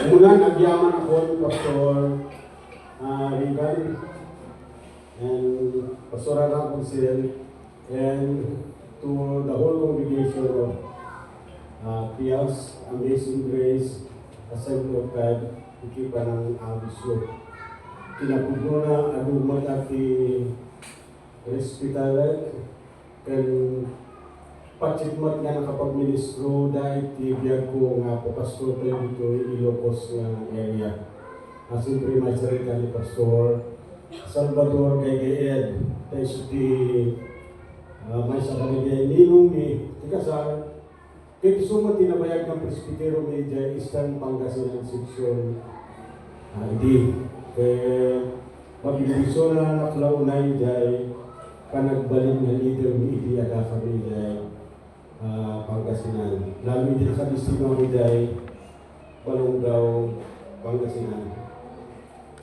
Una, nagyaman ako ni Pastor Regan and Pastor Rapunzel and to the whole congregation of Pias, Amazing Grace, Assembly of God, ikipa ng Abisyo. Kinapugno na adumat at respetalet kan pachitmat nga nakapag-ministro dahil tibiyag ko nga po pastor tayo dito Ilocos nga area. Siyempre may sarita ni Pastor Salvador kay Ed tayo suti may sa kanigay ninong ni Tikasar kaya sumo tinabayag ng Presbytero Media Eastern Pangasinan Section hindi kaya mag-ibiso na naklaunay dahil panagbalin na leader ni Idi ada kami dahil Pangasinan. Lalo din sa distino ni dahil Balongaw, Pangasinan.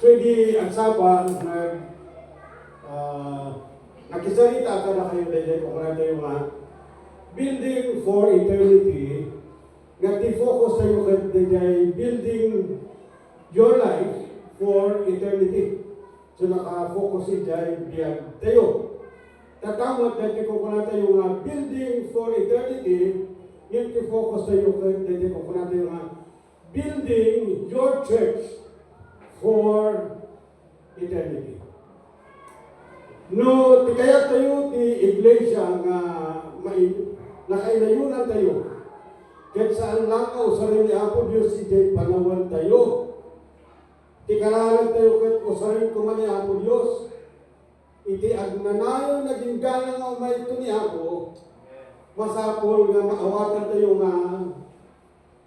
So hindi ang saba nakisalita ka na kayo dahil kung ano tayo nga building for eternity nag-focus tayo dahil building your life for eternity. So naka-focus dahil biyag tayo. Tatamot dahil kung tayo nga building for eternity, yung focus tayo dahil kung tayo nga building your church for eternity. No, kaya tayo ti iglesia nga nakailayunan tayo. Kahit saan lakaw sa rin ni Apo Diyos, iti panawan tayo. Tikalalan tayo kahit o sa rin kuman ni Apo Diyos. Iti agnanayo naging gana nga umay ito ni Apo, masapol nga maawatan tayo nga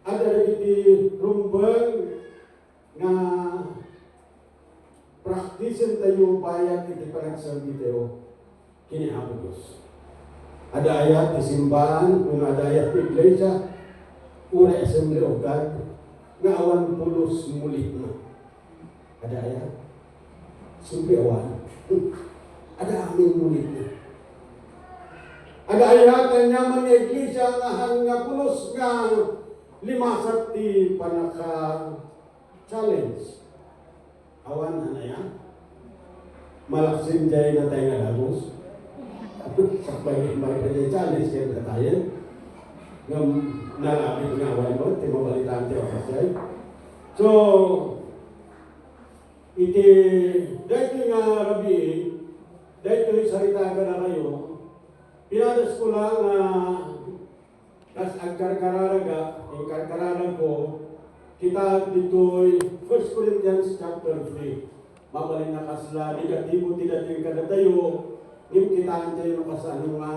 ada iti rumbang nga praktisen tayo bayad iti panagsabi tayo kini Apo Diyos. Ada ayat ti simbahan, kung ada ayat ti iglesia, una Assembly of God, nga awan pulos mulit na. Ada ayat? Siyempre awan. Ada aming mulit na. Ada ayat ang nyaman ni iglesia nga pulos nga limasat ti panaka-challenge. Awan na yan. Malaksin jay na tayo nga lagos. Sakbay may challenge kayo na tayo. Nga nalapit nga awan mo, ti mabalitaan tayo kasi. So, iti dahil nga rabi, dahil ito'y salita ka na kayo, pinadas ko lang na ang karkararaga, yung karkararag ko, kita dito'y 1 Corinthians chapter 3. Mabalin na kasla, negatibo tinating ka na tayo, yung kitaan tayo ng kasano nga,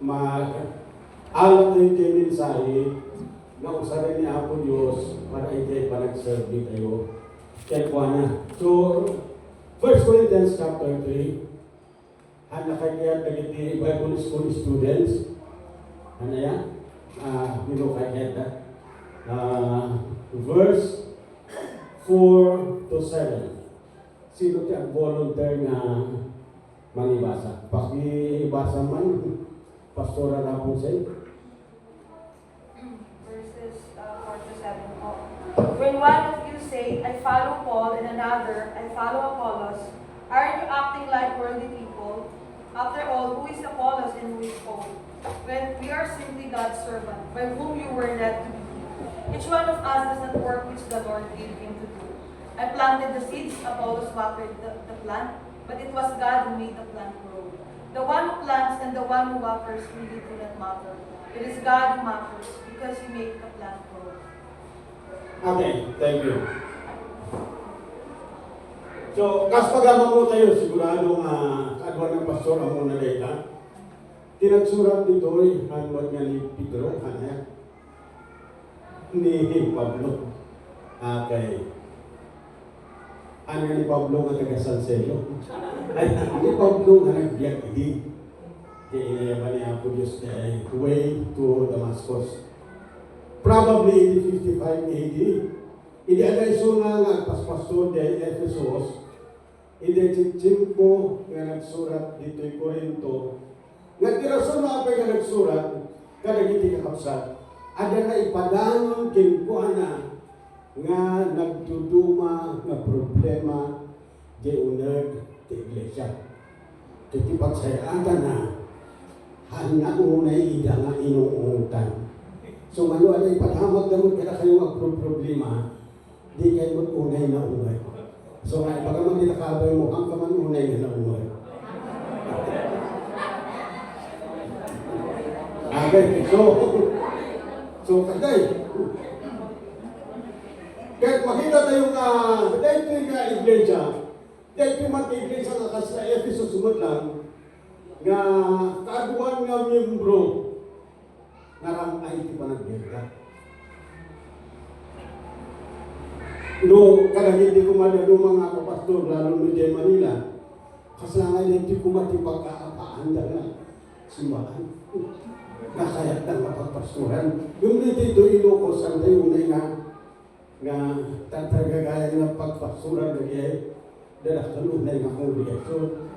mag-alat tayo tayo mensahe, na usarin ni Apo Diyos, para ito'y panagservi tayo. Kaya kuha na. So, 1 Corinthians chapter 3, ang nakakiyat na iti Bible School students, ano yan? Minukakiyat na. Verse 4 to 7. Sino ang volunteer na manibasa? Pakibasa man, Pastora Rapunzel. Verses 4 to 7 po. When one of you say, I follow Paul, and another, I follow Apollos, aren't you acting like worldly people? After all, who is Apollos and who is Paul? When we are simply God's servant, by whom you were led to be. Each one of us does not work which the Lord gave him to do. I planted the seeds, Apollos watered the plant, but it was God who made the plant grow. The one who plants and the one who waters really do not matter. It is God who matters, because He made the plant grow. Okay, thank you. So, kas pagama mo tayo, sigurado nga kaadwan ng pastor ang muna data. Tinagsurat dito ay hanwad nga ni Pedro, ni Pablo. Okay. Ano ni Pablo nga taga San Celio? Ay, ni Pablo nga nagbiyak hindi. Kaya ba niya po Diyos na way to Damascus. Probably in 55 AD, hindi alay suna nga paspastor de Ephesus, hindi Chimpo nga nagsurat dito yung Korinto, nga tirason na apay nga nagsurat, kadagiti kakapsat, ada na ipadanon kinkuana nga nagduduma nga problema di uneg ti iglesia. Iti pagsayatan na hana unay ida nga inuungtan. So ano ada ipadamag gamot kada kayo nga problema di kayo unay na unay. So nga pagaman di nakabay mo ang kaman unay na unay. Okay, so katay. Kahit makita tayo dahil nga iglesia, dahil mati iglesia nga kasi sa Ephesus sumot lang, nga kaaduan nga miyembro, naramay ti panagbiga. No, kada hindi ko madalo mga kapastor, lalo no dyan Manila, kaslangan hindi ko mati pagkaapaanda na simbahan. Nakayat ng mapagpastoran. Yung dito Ilocos, ang tayo nga tatagagaya ng pagpastoran na gaya, dahil kalunay nga kongregasyon.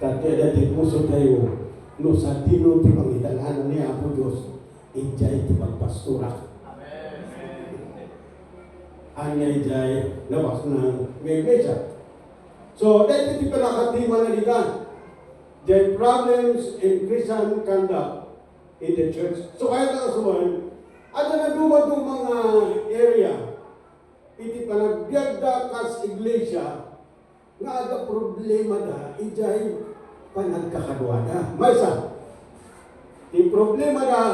Tati dati puso tayo, no sa tino ti pangidalanan ni Apo Diyos, ijay ti pagpastura. Anya ijay lawas ng iglesia. So, dahil ti palakatima na ligan, the problems in Christian conduct in the church. So kaya nakasuhan, ano na dumang mga area, iti panagbiagda kas iglesia, nga ada problema da, ijay panagkakadwada. Maysa, yung problema da,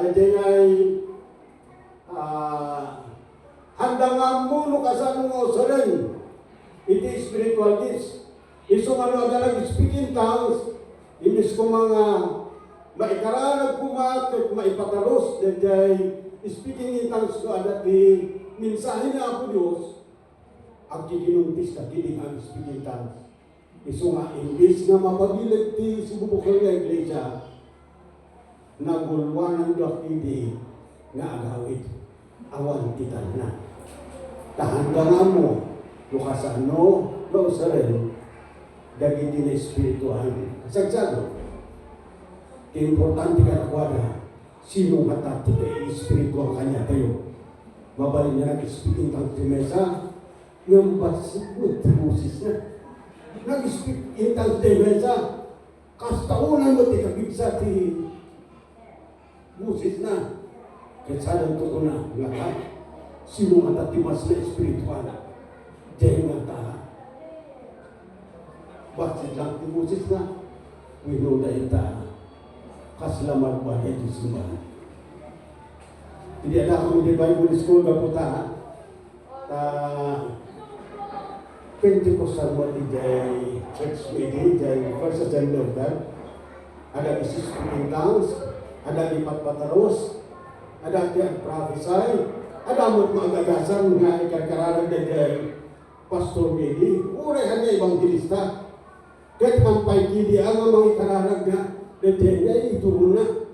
nadingay, handang ang muno kasanong osarin, iti spiritual gifts. Isong ano adalag speaking tongues, imbis ko mga maikararag kumat, maipatalos, dahil speaking in tongues ko adat di minsahe na ako Diyos, ang kikinuntis na kining ang speaking tongues. Iso nga, imbis na mapagilig ti sububukal nga iglesia, nagulwan ang dakidi nga agawid, awan kita na. Tahandangan mo, lukasano, lausarin, dagiti na espiritual. Sagsado, importante ka nakwada, sino matati kayo espiritual kanya tayo. Mabalik niya nag-speaking tongues si Mesa, yung basikot, busis na. Nag-speaking tongues si Mesa, kastaunan mo ti kabigsa ti busis na. Katsadang totoo na, lahat, sino matati mas na espiritual. Diyan nga tahan. Bakit lang ti busis na? Wino na ita kaslaman ba na ito simbahan. Hindi ada kami di Bible School kaputa Pentecostal mo di jay church meeting, jay First Assembly of God. Ada isi speaking tongues, ada lipat pataros, ada tiang prophesy, ada mo magagasan nga ikarkararag na jay pastor meeting. Uray hanya evangelista. Kahit mampay kili ang mga ikararag na detenya ituro na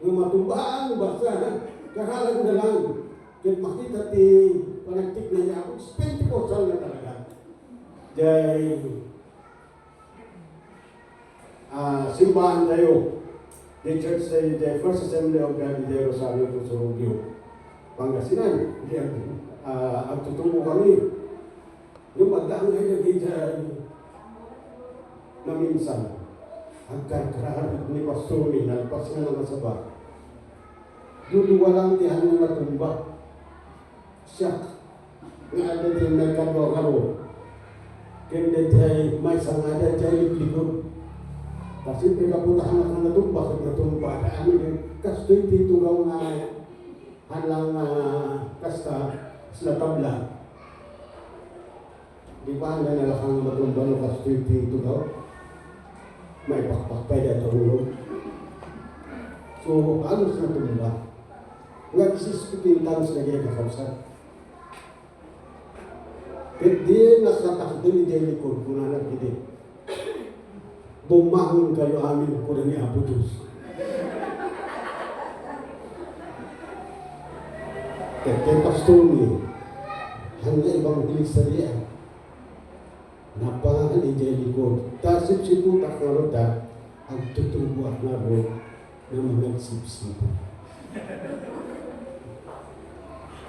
ng matumbaan basta kararag na lang. Kahit makita ti panagtik na niya ako, Pentecostal na talaga. Dahil simbahan tayo. The church tayo, the First Assembly of God de Rosario Pusurugyo. Pangasinan, ang tutubo kami. Yung magdaan ay naging na minsan, agkarkararag ni Pastor ni nalpas nga ng masaba. Duduwalang tihan ng natumba. Siya, nga ada din nagkaro-karo. Kaya dahil may sangada dahil likod. Kasi pinapuntahan na natumba, kaya natumba. Kaya kastoy dito gaw nga halang kasta sa tabla. Di ba ang nalakang matumba no kastoy dito gaw? May pakpakpay na tulog. So, alos na tumba. Nga isispitin tongues na gaya kakausan. At di nakatakdo ni Jelikon kung nanak hindi. Bumahon kayo amin ko ni Apo Diyos. Kaya pastor ni, hanggang ibang bilisariya. Napangahan ni Jelikon. Tasip si putak na roda, ang tutubuak na ro, ng mga sip-sip.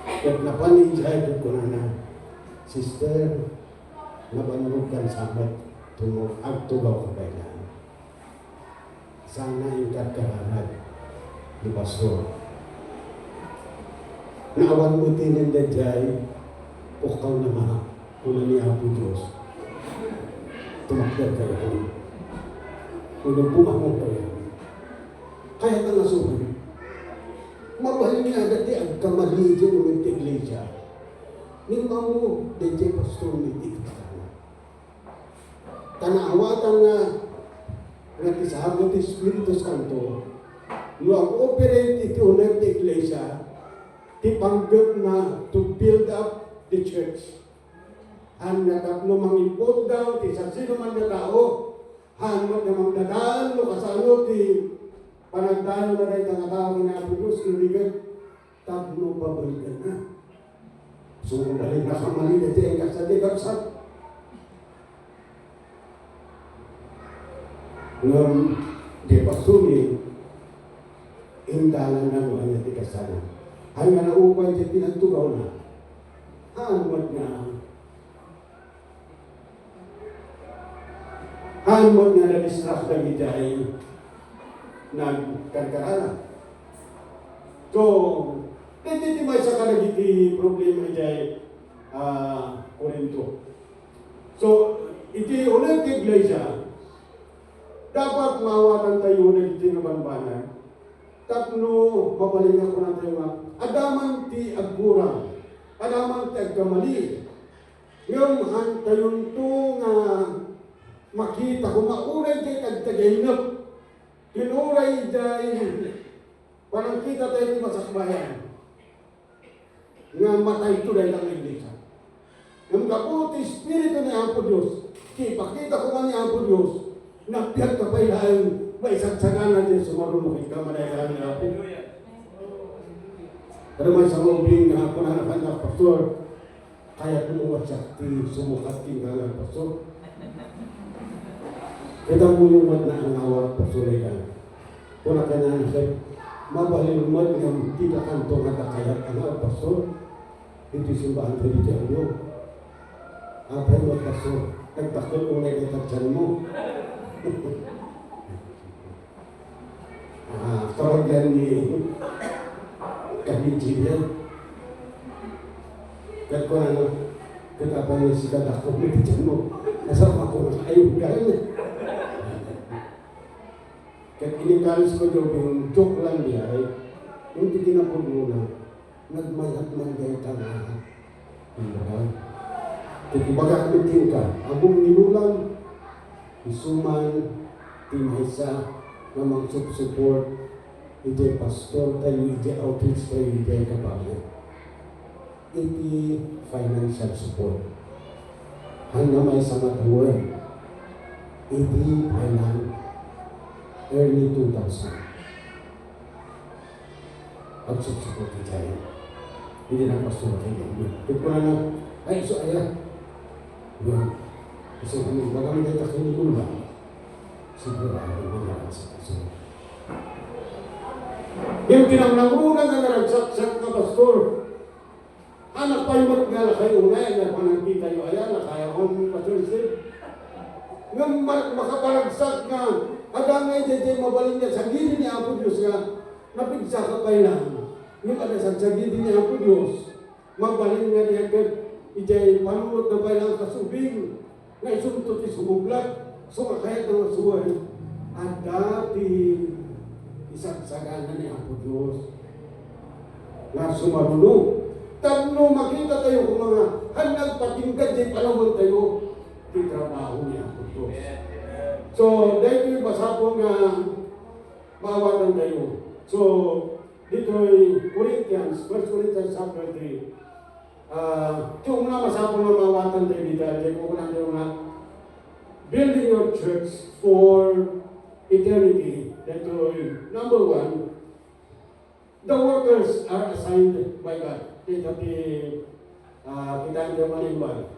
At napanijay ko na sister, nabanog kan sabat agtugaw ka kailan. Sana ingkat kahanad ni Pastor. Naawan mo tinin na dyan, ukaw na mga kuna ni Apo Diyos. Tumakdal kayo kami. Kung bumahong kayo. Kaya ka nasuhin. Mabalik nga dati ang kamali dyan ng iglesia. Nimba mo, dyan Pastor ni Tigtana. Tanaawatan nga kisahabot ni Espiritu Santo, luang operate iti unang iglesia, tipanggap na to build up the church. Han natapno mangimpod daw, ti sa sino man na tao, han mo na magdadaan, no kasano, ti panagdano na rin ang tao na Apo Diyos, kinibigan, tapno pabalikan na. So, kung dahil nakamali na ti ang kasadigapsat, ngam di pasuli, indalan na mo ang ti kasana. Han nga naupay ti pinagtugaw na, hanmat nga hanmat nga na-distract na gitay nagkarkarana. So, hindi may sa kanagiti problema gitay Korinto. So, iti unang iglesia, dapat mawatan tayo na iti nabanbanan. Tapno, mabalingan ko na tayo nga, adaman ti agburang, adaman ti agkamali. Ngayon, tayon to nga makita ko, mauray kay tagtagainap. Tinuray jay, parang kita tayo ti masakbayan. Nga matay to dahil ang iglesia. Ang kaputi Espiritu ni Apo Diyos, ipakita ko nga ni Apo Diyos, napiyag ka pa ilahin, may sagsaganan din sumarunok ka manayahan ni Apo. Pero may sa mabing nga ako na nakanap, Pastor, kaya kumuha siya, sumukat tinggalan, Pastor. Kita mo yung mat na ang awat, Pastor, yan. Kung na kanya siya, mabalilumad ng kita kanto nga kakayat ang Pastor. Ito simbahan ko dito ang iyo. Apay mo, Pastor, nagtakot unay na tatsan mo. Tawagyan ni Kabinjilian. Kat ko na katapa niya si Kadako ni tatsan mo. Nasama ko na ayaw gano'n. Kat inikalis ko yung joke lang niya ay yung titinapod mo na nagmayat man gaya ka na. Kaya bagak ka, abong nilulang, isuman, timahisa, na mag-support, iti pastor tayo, iti outreach tayo, iti kapagyo. Iti financial support. Hanggang may sa matuwan, iti kailan early 2000. Pag-support tayo. Hindi na pastor tayo. Ito na ay, so ayan. Yan. Kasi kami, baga may data kinikulang. Sigurado mga sa kaso. Yung pinangunang na naragsak-sak na pastor, anak pa yung nga kayo unay, na panangkita yung ayan, na kaya kong pastor Steve. Ngang makaparagsak nga, adang ngay dyan mabaling niya sa gili ni Apo Diyos nga, napigsa ka pa lang. Yung kadasag sa gili ni Apo Diyos, mabaling nga niya ijay panunod na ba lang kasubing na isuntot isumuglat sumakayat ng masuway at dati isang sagana ni Apo Diyos na sumarunong tabno makita tayo kung mga hanag patingkad di panahon tayo di trabaho ni Apo Diyos. So dahil yung masapong mawatan tayo. So dito'y Corinthians, 1 Corinthians chapter 3. Yung una masapong na mawatan tayo dito, kaya kung na tayo nga, building your church for eternity. Ito, number one, the workers are assigned by God. Kita ang manimbal.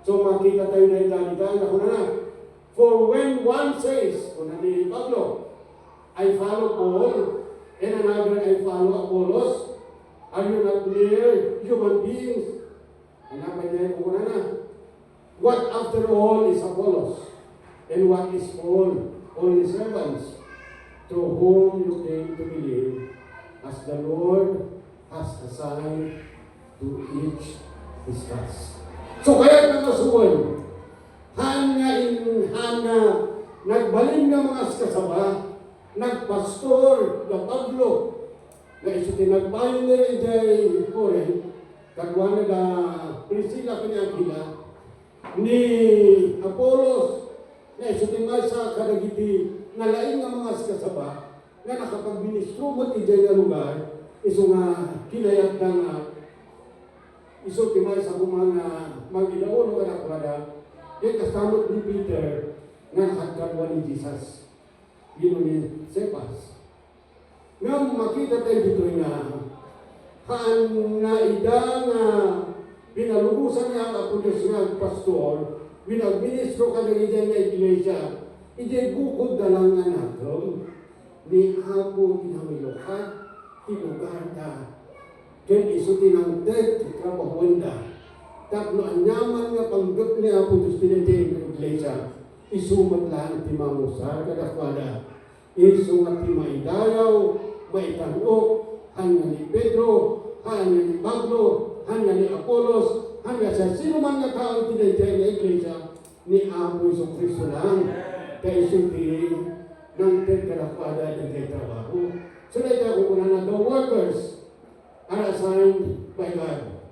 So makita tayo na ito, ako na. For when one says, kung ni Pablo, I follow Paul, and another I follow Apollos. Are you not mere human beings? Hanapin niya kung na. What after all is Apollos? And what is Paul? Only servants to whom you came to believe, as the Lord has assigned to each his task. So kaya nga masuon, hanga nagbalin nga mga kasaba, nagpastor na Pablo, na iso tinagbayo na rin dyan Corinth, kagwa na na Priscilla kanyang ni Apollos, na iso tinagbayo sa kadagiti, na laing nga mga kasaba, nga nakapagministro mo ti dyan nga lugar, iso nga kinayat na nga, iso tinagbayo sa mga mag-ilaon o kanakwada, yung kasamot ni Peter, nga nakagkagwa ni Jesus. Yun ni Cephas. Nga makita tayo dito nga, haan na ida nga pinalubusan niya ang Apollos nga pastor, binagministro ka na ida nga iglesia, ida bukod na lang nga natin, ni Apo tinamilokat, tinugarda, ken iso tinangtet, trabahuanda, tapno anyaman nga panggap ni Apollos tinatay nga iglesia, isumat lang ti mamusar kadakwada, iso nga ti maidayaw, maitanok, hanya ni Pedro, hanya ni Pablo, hanya ni Apollos, hanya sa sino man nga tao tinatay nga iglesia, ni Apo Iso Kristo lang, kaya iso ti ng kadakwada ng kay trabaho. So na ito kung na the workers are assigned by God.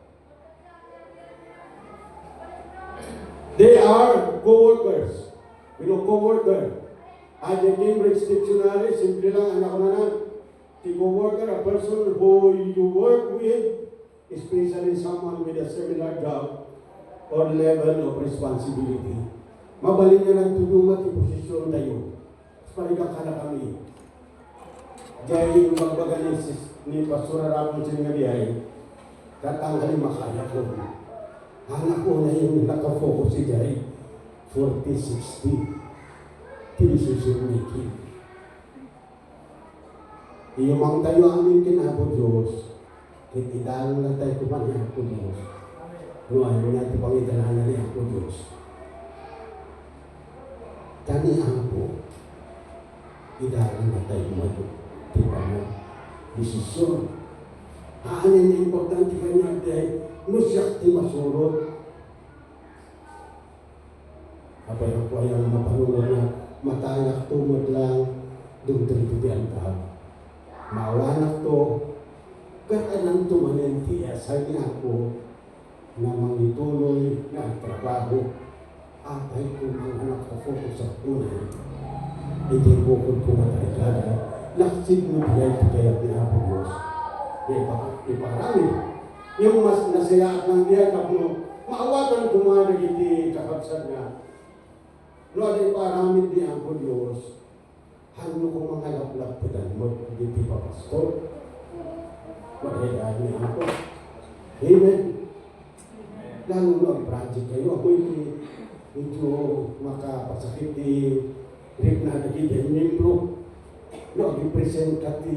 They are co-workers. You know, co-worker. At the Cambridge Dictionary, simple lang, anak na lang. The co-worker, a person who you work with, especially someone with a similar job or level of responsibility. Mabalin niya ng tudumat yung posisyon tayo. Paligang ka na kami. Dahil yung magbaga ni Pastor Rapon Singabiay, katanghalin makaya ko. Anak ko na yung nakafocus si Jai, 40-60, decision making. Iyumang tayo amin kinabo Diyos, kitidalo na tayo kumanya ko Diyos. Nuayo niya ito pangidalanan niya ko Diyos. Tanihan po, idalan na tayo kumanya. Tiba mo, desisyon. Aanin na importante ka niya dahil nusyak ti masurot. Apay ako ayang mapanulog na matayak tumot lang doon tripiti ang tao. Maawanak to, katanang tumanin tiya sa ako na mangituloy na trabaho. Apay ko mga anak ka focus sa unay. Hindi bukod ko matarikada. Laksid mo biyay kaya pinapo Diyos. Iparami. Yung mas nasayaan ng diya kapno, maawatan kumanig iti kapagsan nga. No, ay parami diya po Diyos. Hanyo ko mga laplap pedan mo, iti papastor. Magayaan niya ako. Amen. Lalo na ang project kayo. Ako iti medyo makapasakit di rin na nagiging membro. No, i-present ka ti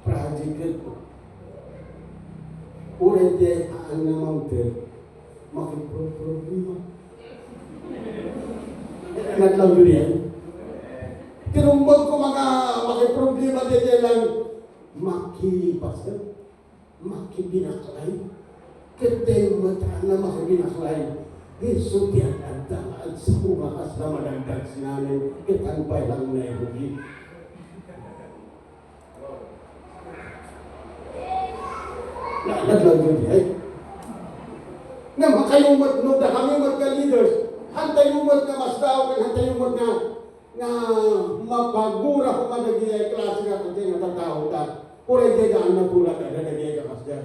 project ko. Uray di ang namounted, makipro-problema. Natlaw doon yan. Tinumbog ko mga makiproblema din lang, makipasal, makibinaklay. Kaya mataan na makibinaklay. Yeso tiyan ang daan sa umakas na madagdag sinanin, kitangpay lang na ibugi. Naglang yun eh. Nga makayumot no, da kami magka-leaders, hantayumot na mas daw, hantayumot na mapagura ko man nagigay klase nga kung tayo natatao ta. Uray tayo daan na tulad na nagigay ka kasya.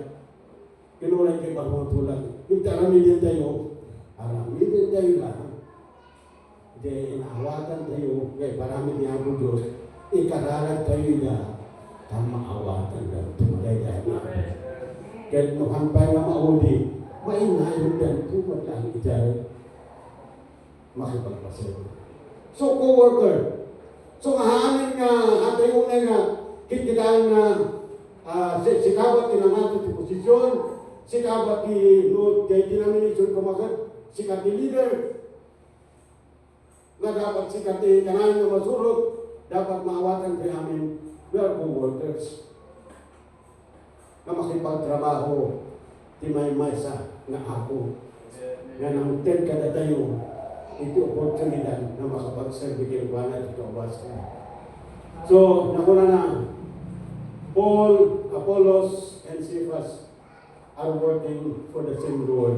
Kinuray kayo ba mga tulad. Yung taramidin tayo, aramidin tayo lang. Di inaawatan tayo, kaya parami niya po Diyos, ikaralan tayo na kamaawatan na tumalay dahil. Kaya nuhan pa na mauli, mainayon dan tumat lang ijay makipagpasok. So, co-worker. So kahanin nga, atay unay nga, kikitaan nga, si kabat kinamato ti posisyon, si kabat ti no, kay denomination kumagat, si kati leader, nga dapat si kati kanan nga masurot, dapat maawatan kay amin, we are co-workers. Na makipagtrabaho, ti may maysa nga ako, nga nang ted kada tayo, ito oportunidad na makapag-serve kay Juana at Kawas. So, nakuna na, Paul, Apollos, and Cephas are working for the same Lord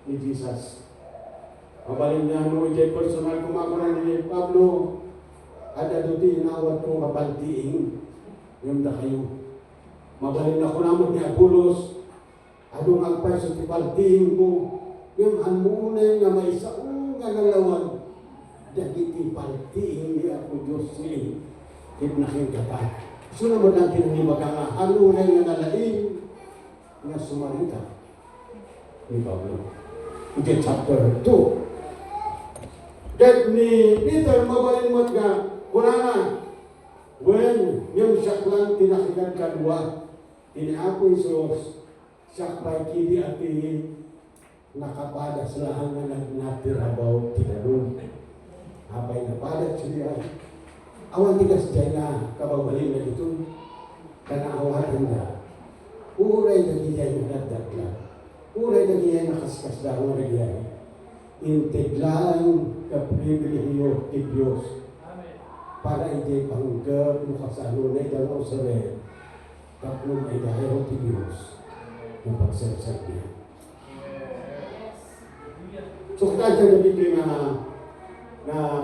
ni Jesus. Mabalin na no, ijay personal kumakuna ni Pablo, ada duti inawat ko kapaltiing, yung da kayo. Mabalin na ko naman ni Apollos, adong agpaso ti paltiing mo, yung anmunay nga may saong nga nalawan, dagiti paltiing ni ako Diyos ni hipnaking kata. So naman ang kinanibaga nga, anunay nga nalaing nga sumarita ni Pablo. Ito chapter 2. That ni Peter mabalimot nga, kunana, when yung siya lang tinakigan kadwa, tiniapo Isos, siya pa'y kidi at nakapadas lang nga nagnatirabaw tinanong. Habay napadat siya, awan tigas dyan na kababalin na ito, kanaawahan na. Uray na diyan yung nadagla. Uray na diyan nakaskas daw na nagyari. Integlaan ka pribilehiyo ni Diyos. Para hindi panggap mo kasano na idalaw sa rin. Kapag may dahil ni Diyos na pagsasag niya. So kaya na dito na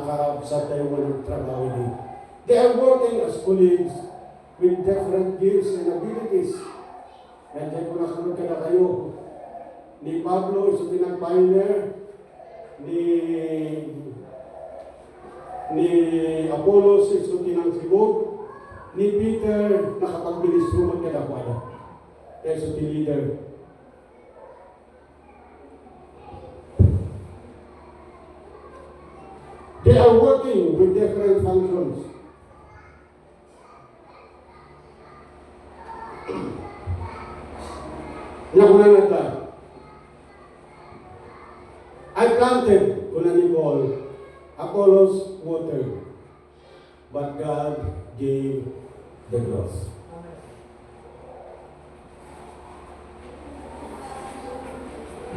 kaabsat tayo ng trabaho dito. They are working as colleagues with different gifts and abilities. Nandiyan ko nasunod ka na kayo. Ni Pablo, isa pinag-pioneer. Ni Apollos, isa pinag-sibog. Ni Peter, nakapag-ministro magkadakwada. Kaya isa leader. They are working with different functions. Nakunan nata. I planted, kunan ni Paul, Apollos water, but God gave the growth.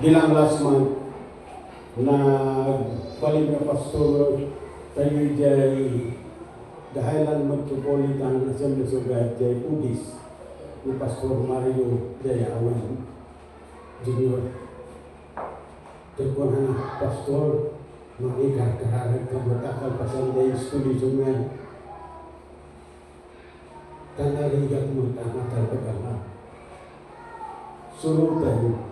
Dilang last month, balik na pastor tayo jay Dahilan Metropolitan Assembly Sugat jay Udis ni Pastor Mario Jayawan Junior. Telepon anak pastor mengikar-kararan kebertakan pasal jay studi sungai tanda ligat mutama terbegala suruh tayo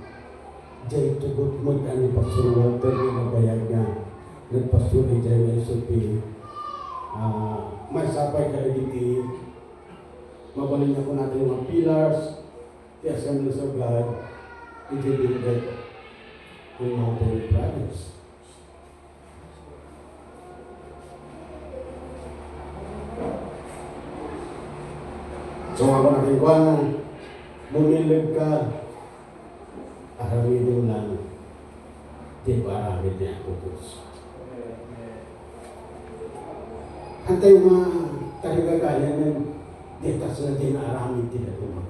jay tugot magani Pastor Walter ni mabayagnya dan Pastor jay na isuti may sapay kaligiti mabalin na po natin yung mga pillars the Assemblies of God integrated in Mountain Province. So ako natin ko bumilig ka arawin mo lang di ba arawin niya ako Diyos. Antay mga karigagayan ng detas na dinaramin tinatuma.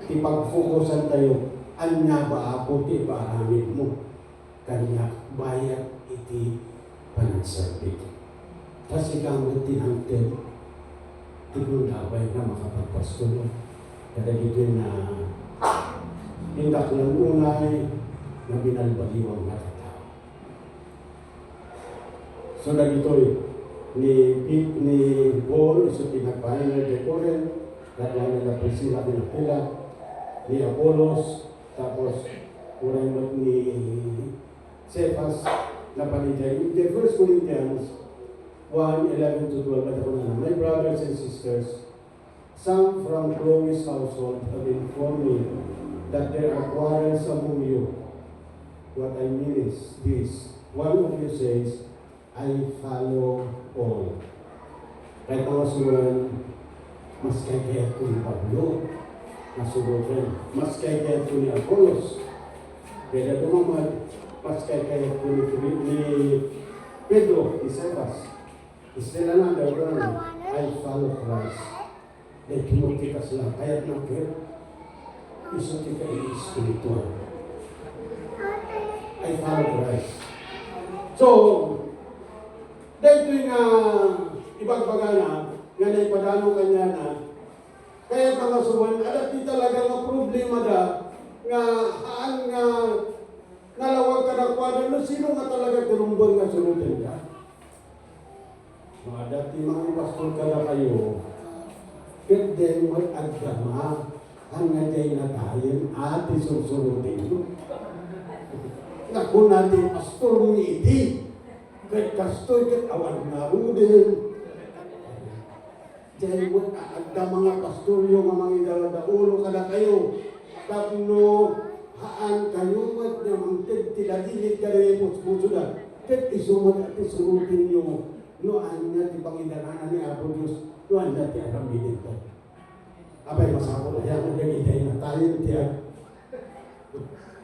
Ipag-focusan tayo, anya ba ako di ba aramid mo? Kanya bayat iti panagsarbit. Kasi kang tinangtid, tinulaway na makapagpastulo. Kada dito na hindak ng unay na binalbaliwang natatao. So na dito ni Paul, isa pinagpahinga de Corinth, dahil na Priscilla pinapila, ni Apollos, tapos uray mo ni Cephas, na panitay. In the 1 Corinthians 1:11-12, at ako na, my brothers and sisters, some from Chloe's household have informed me that there are quarrels among you. What I mean is this: one of you says, I follow all. Kahit mga suwan, mas kaya ko ni Pablo, nasurutin. Mas kaya ko ni Apollos. Kaya dumamad, mas kaya ko ni Pedro, ni Cephas. Still another one, I follow Christ. Dahil Timothy ka sila, kaya't nakit, isa tika i-spiritual. I follow Christ. So, dahil ito'y nga ibang bagana, nga naipadano kanya na, kaya mga suwan, alat di talaga nga problema da, nga haan nga nalawag ka na kwado, no sino nga talaga tinumbang nga sunutin ka? Mga dati mga pastor ka na kayo, but then mag-agdama, hanggang dyan na tayo, ati susunutin mo. Naku natin, pastor mo iti, kahit pastor, kahit awag na udin. Dahil mo agda mga pastor yung mga idala-daulo ka na kayo, tapno haan kayo, at namang tidadilit ka rin po susunod. Kahit isumot at isurutin nyo, noan nga di pangidaranan ni Apo Diyos, noan nga ti aramitin ko. Abay, masako na yan, nagigitay na tayo, tiya.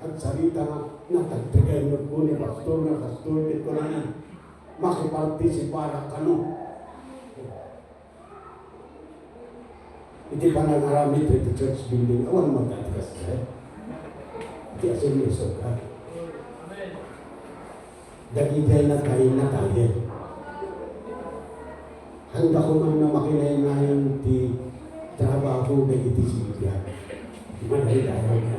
At salita nga, natagtagay mo po ni pastor na pastor, dito na na, makipartisipara ka no. Hindi pa nangaramit at church building, awan magkatigas ka. Hindi asumisog ka. Dagigay na tayo. Handa ko man na makinay-ngayon ti trabaho na iti silya. Manay-ayaw na.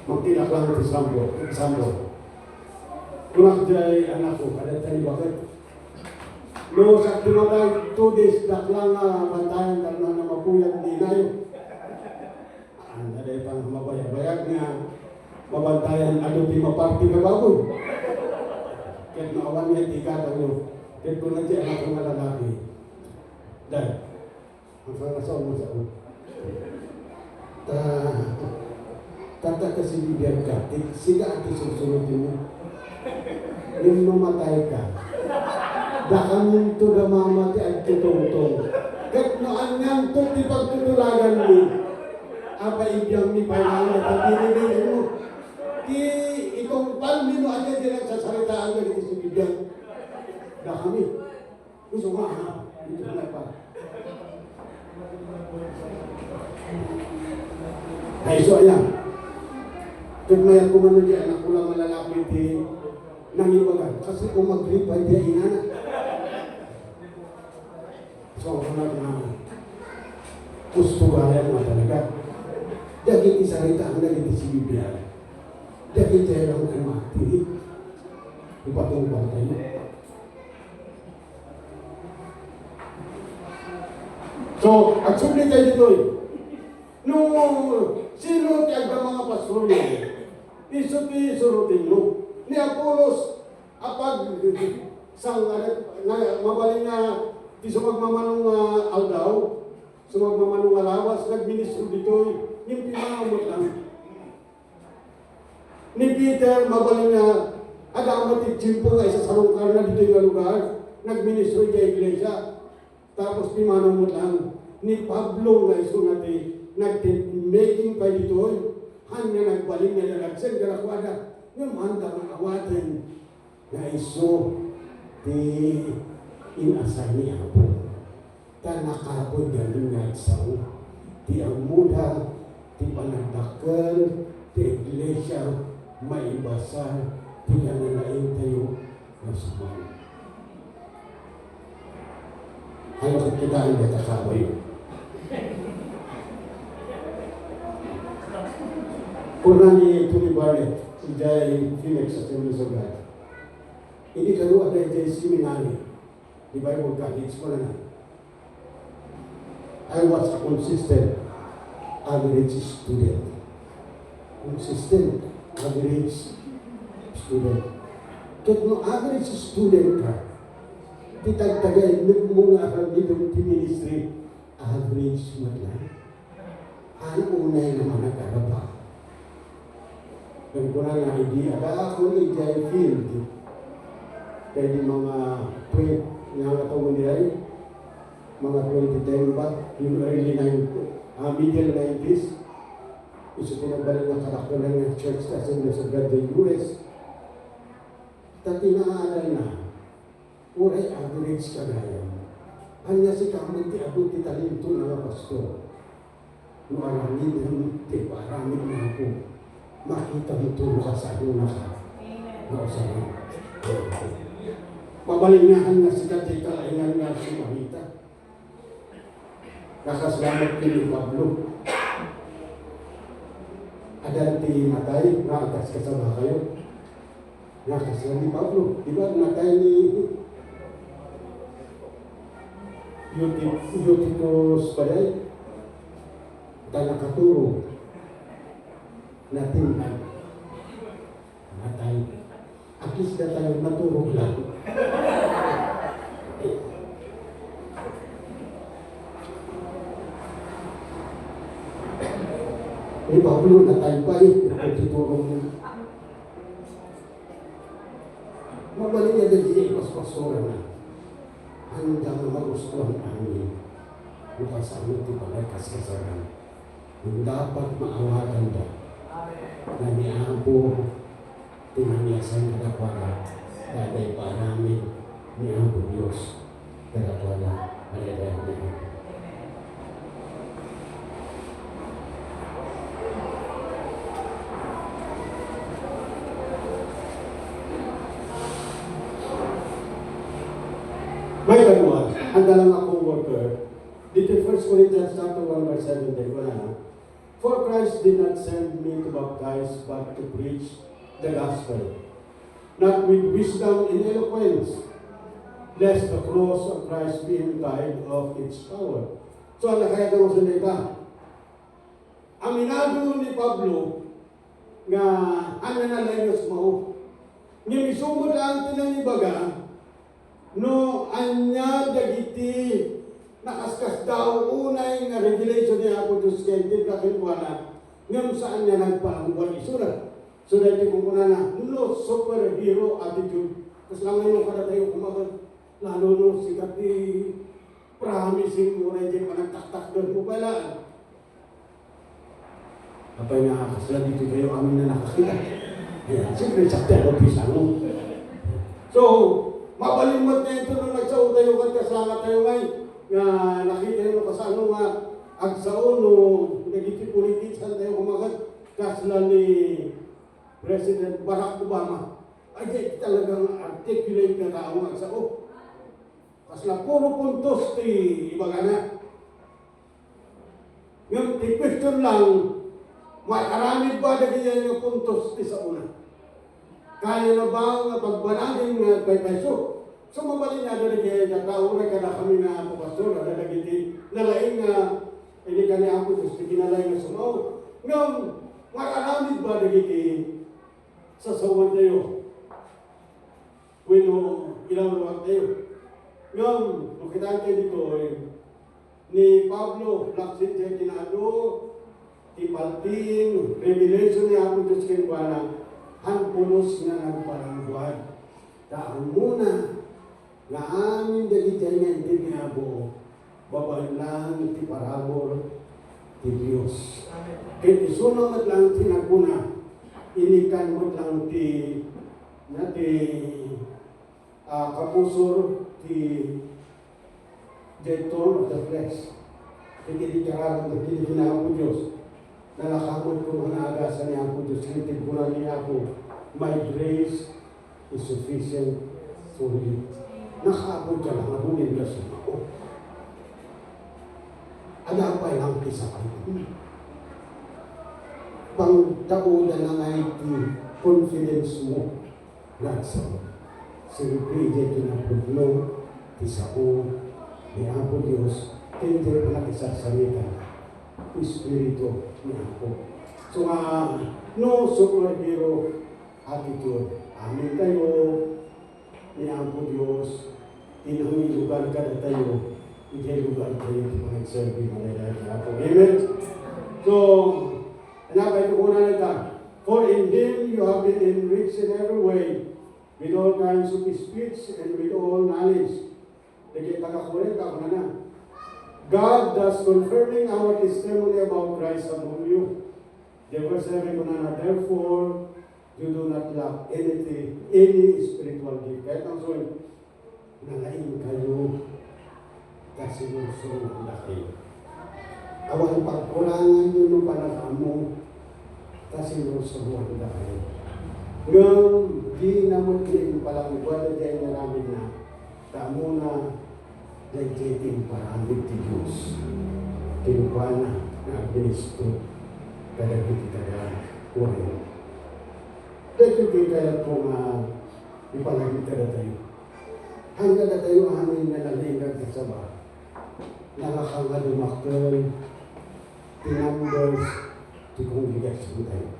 Magtilak lang iti sambo. Kunak jay anak ko, kada tayo bakit? No, sa tumatay 2 days, daklang bantayan karena na mapuyat ni Nayo. Anda day pang mabayag nga mabantayan ano di maparty ka baboy. Kahit maawan niya di ka tayo. Kahit ko na siya anak ko nga lalaki. Dahil, ang sangasaw mo sa ako. Tata kasi bibiyag ka, sila ati susunutin mo. Yung numatay ka, dakamin to na mamati at tutungtong. Kahit noan to, di pagtutulagan mo. Apa ibyang ni Payalan at dinilin mo. Itong palmino agad din ang sasalitaan na ito si Bibiyang. Dakami. Gusto nga ha? Ito na pa. Ay, so ayan. Kung may ako man na anak ko lang malalaki di nangibagan. Kasi kung mag-grip ay di inana. So, ako na gusto gaya mga talaga. Daging isarita ang naging si Bibiyang. Daging tayo lang ang mati. Ipatungkol tayo. So, at subli tayo dito eh. Nung sino tiyaga mga pastor niya, isurutin mo. Ni Apollos, apag sang mabaling na sumagmamanong aldaw, sumagmamanong alawas, nagministro dito, yung pinamamot lang. Ni Peter, mabaling na agamatik jimpo nga isa sa lungkar na dito yung lugar, nagministro yung iglesia. Tapos pinamamot lang. Ni Pablo nga iso natin, nag-making pa dito, hanya nagbalik na nalagsan, karakwada, yung manda ng awatin na iso di inasal ni Apo. Tanakapoy galing nga isaw, di ang muda, di panagdakal, di iglesia, maibasa, di ang nalain tayo na sumay. Ano kita ang nakakaway? Kurang ni Tony Barnett, ijay Phoenix sa Assemblies of God. Ini karu ada ijay seminary di Bible College ko na. I was a consistent average student. Consistent average student. Kahit mo average student ka, titagtagay mo nga ang dito ministry, average mo lang. Ang unay naman nagkaraba. Kung ko na nga, hindi aga ako i-jay field. Kaya di mga tweet nga katong nilay, mga 2010 ba, yung early 90s, middle 90s, iso pinagbalik ng karakter ng Church Assembly of God the US. Tati naaalala na, uray average ka na yan. Hanya si kamunti abot ti talento ng mga pastor. Nuarangin ng ti paramig na ako. Makita mo tulong ka sa iyo na ka. Nausahan. Mabalingahan na si Kati kalaingan nga si Marita. Nakasalamat ni Pablo. Adan ti matay, nakakas kasama kayo. Nakasalamat ni Pablo. Diba natay ni Eutychus Paday? Nakaturo. Natin natay. At least na tayo naturog lang. Ni Pablo natay pa tutulong niya. Mabalik niya din pas-pasora na. Hanggang magustuhan namin. Bukas sa amin di balay kasasaran. Yung dapat maawagan na. Na niyapo, tinanyasan na dakwala, daday pa namin niyapo Diyos, dakwala, aladay namin. May kanuan, ang dalang akong worker, dito 1 Corinthians chapter 1 verse 7, wala na. For Christ did not send me to baptize, but to preach the gospel, not with wisdom and eloquence, lest the cross of Christ be implied of its power. So, ang nakayag mo sa nita, aminado ni Pablo nga ang nanalayos mo, nimisumod lang tinanibaga, no anya dagiti nakaskas daw unay nga revelation niya ako Diyos kaya hindi ka kinwala ngayon saan niya nagpaangguan isulat. So dahil kung kuna na no superhero attitude kasi lang ngayon kada tayo kumakan lalo no sikat di promising mo rin di panagtaktak doon mo pala apay nga kasla dito kayo amin na nakakita yan siyempre sakta o pisano so mabalimot na ito nung nagsao tayo kat kaslangat tayo ngayon nga nakita nyo kasano nga agsaon no nagitipolitisan tayo kumagat kasla ni President Barack Obama ay talagang articulate na tao nga agsao kasla puro puntos ti ibaga na yung ti question lang makaramid ba dagyan yung puntos ti sa una kaya na ba nga pagbanagin nga kay peso so mabalin na doon kaya tao na kada kami na po pastor na nagiti nalaing na hindi kani ako gusto kinalaing na sumaw ngam makaramid ba nagiti sa sawan tayo bueno ilang luwag tayo ngam makita kayo dito ni Pablo laksin siya kinado ti Palting revelation niya ako Diyos kinwana ang pulos na nagparangguan taong muna nga amin dagitay nga hindi nga buo, babaan lang ti parabol ti Diyos. Kaya isunod lang tinaguna, inikan mo lang ti kapusor ti Dayton of the flesh. Kaya kinikarang na kiniginawa ko Diyos. Nalakamot ko mga agasan niya ako Diyos. Kinitigbunan niya ako. My grace is sufficient for you. Nakaabot ka lang, nabunin ka sa ako. Agapay lang kisa kayo. Pangtaunan na nga iti confidence mo. Nagsaw. Siripide kinapudlo, tisao, ni Apo Diyos, hindi pa nakisasalitan. Espiritu ni Apo. So no superhero attitude. Amin tayo, ni Apo Diyos, inangi lugar ka na tayo, hindi lugar tayo di pa nagserve malayay ni Apo. Amen? So, hanapay ko kuna nita, For in him you have been enriched in every way, with all kinds of speech and with all knowledge. Sige, tagakulit ako na. God thus confirming our testimony about Christ among you. The verse 7 ko na, therefore, you do not lack anything, any spiritual gift. Kahit ang soy, nalain kayo kasi nusunod na kayo. Awan pagkurangan nyo ng panagamo kasi nusunod na kayo. Ngayon, di naman din palang wala dyan na namin na tamo na nagkiting paramit ni Diyos. Kinukuha na ministro kada kita na kuhin. Dito din kaya kung ipalagit ka na tayo. Hanggang na tayo amin na nalingag na sa ba. Nakakanga lumakal, tinambers, di congregation tayo.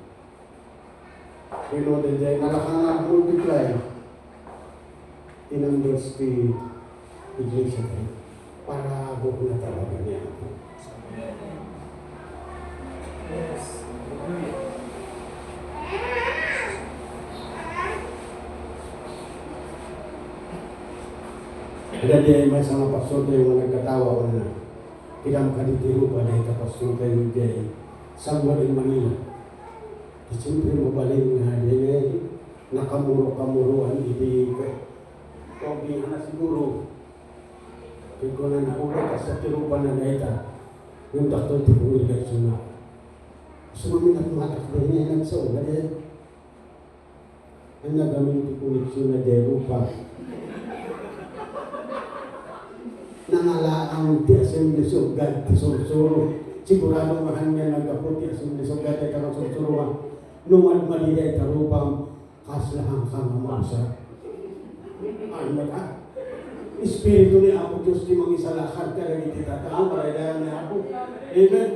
Pero dahil nakakanga multiply, tinambers di iglesia tayo. Para buko na talaga niya ako. Yes. Ada dia may sama pastor tayo nga nagkatawa ko na. Kailang kaditiro pa dahil kapastor tayo diya somewhere in Manila. Siyempre mabaling nga diya nakamuro-kamuruan hindi okay na siguro. Kaya ko na naura ka sa tirupan na naita yung doktor ti congregation na. Sumami na tumatak na niya nagsaw na diya. Ang nagamit ti connection na diya rupa. Nangalaang ti Assemblies of God ti sursuro. Sigurado mahan niya nagkapot ti Assemblies of God ay karang sursuro. Nung almalida ay tarupang kaslahang kamamasa. Ano ka? Espiritu ni Apo Diyos di mangisalakad ka rin ititatao para idayan ni Apo. Amen?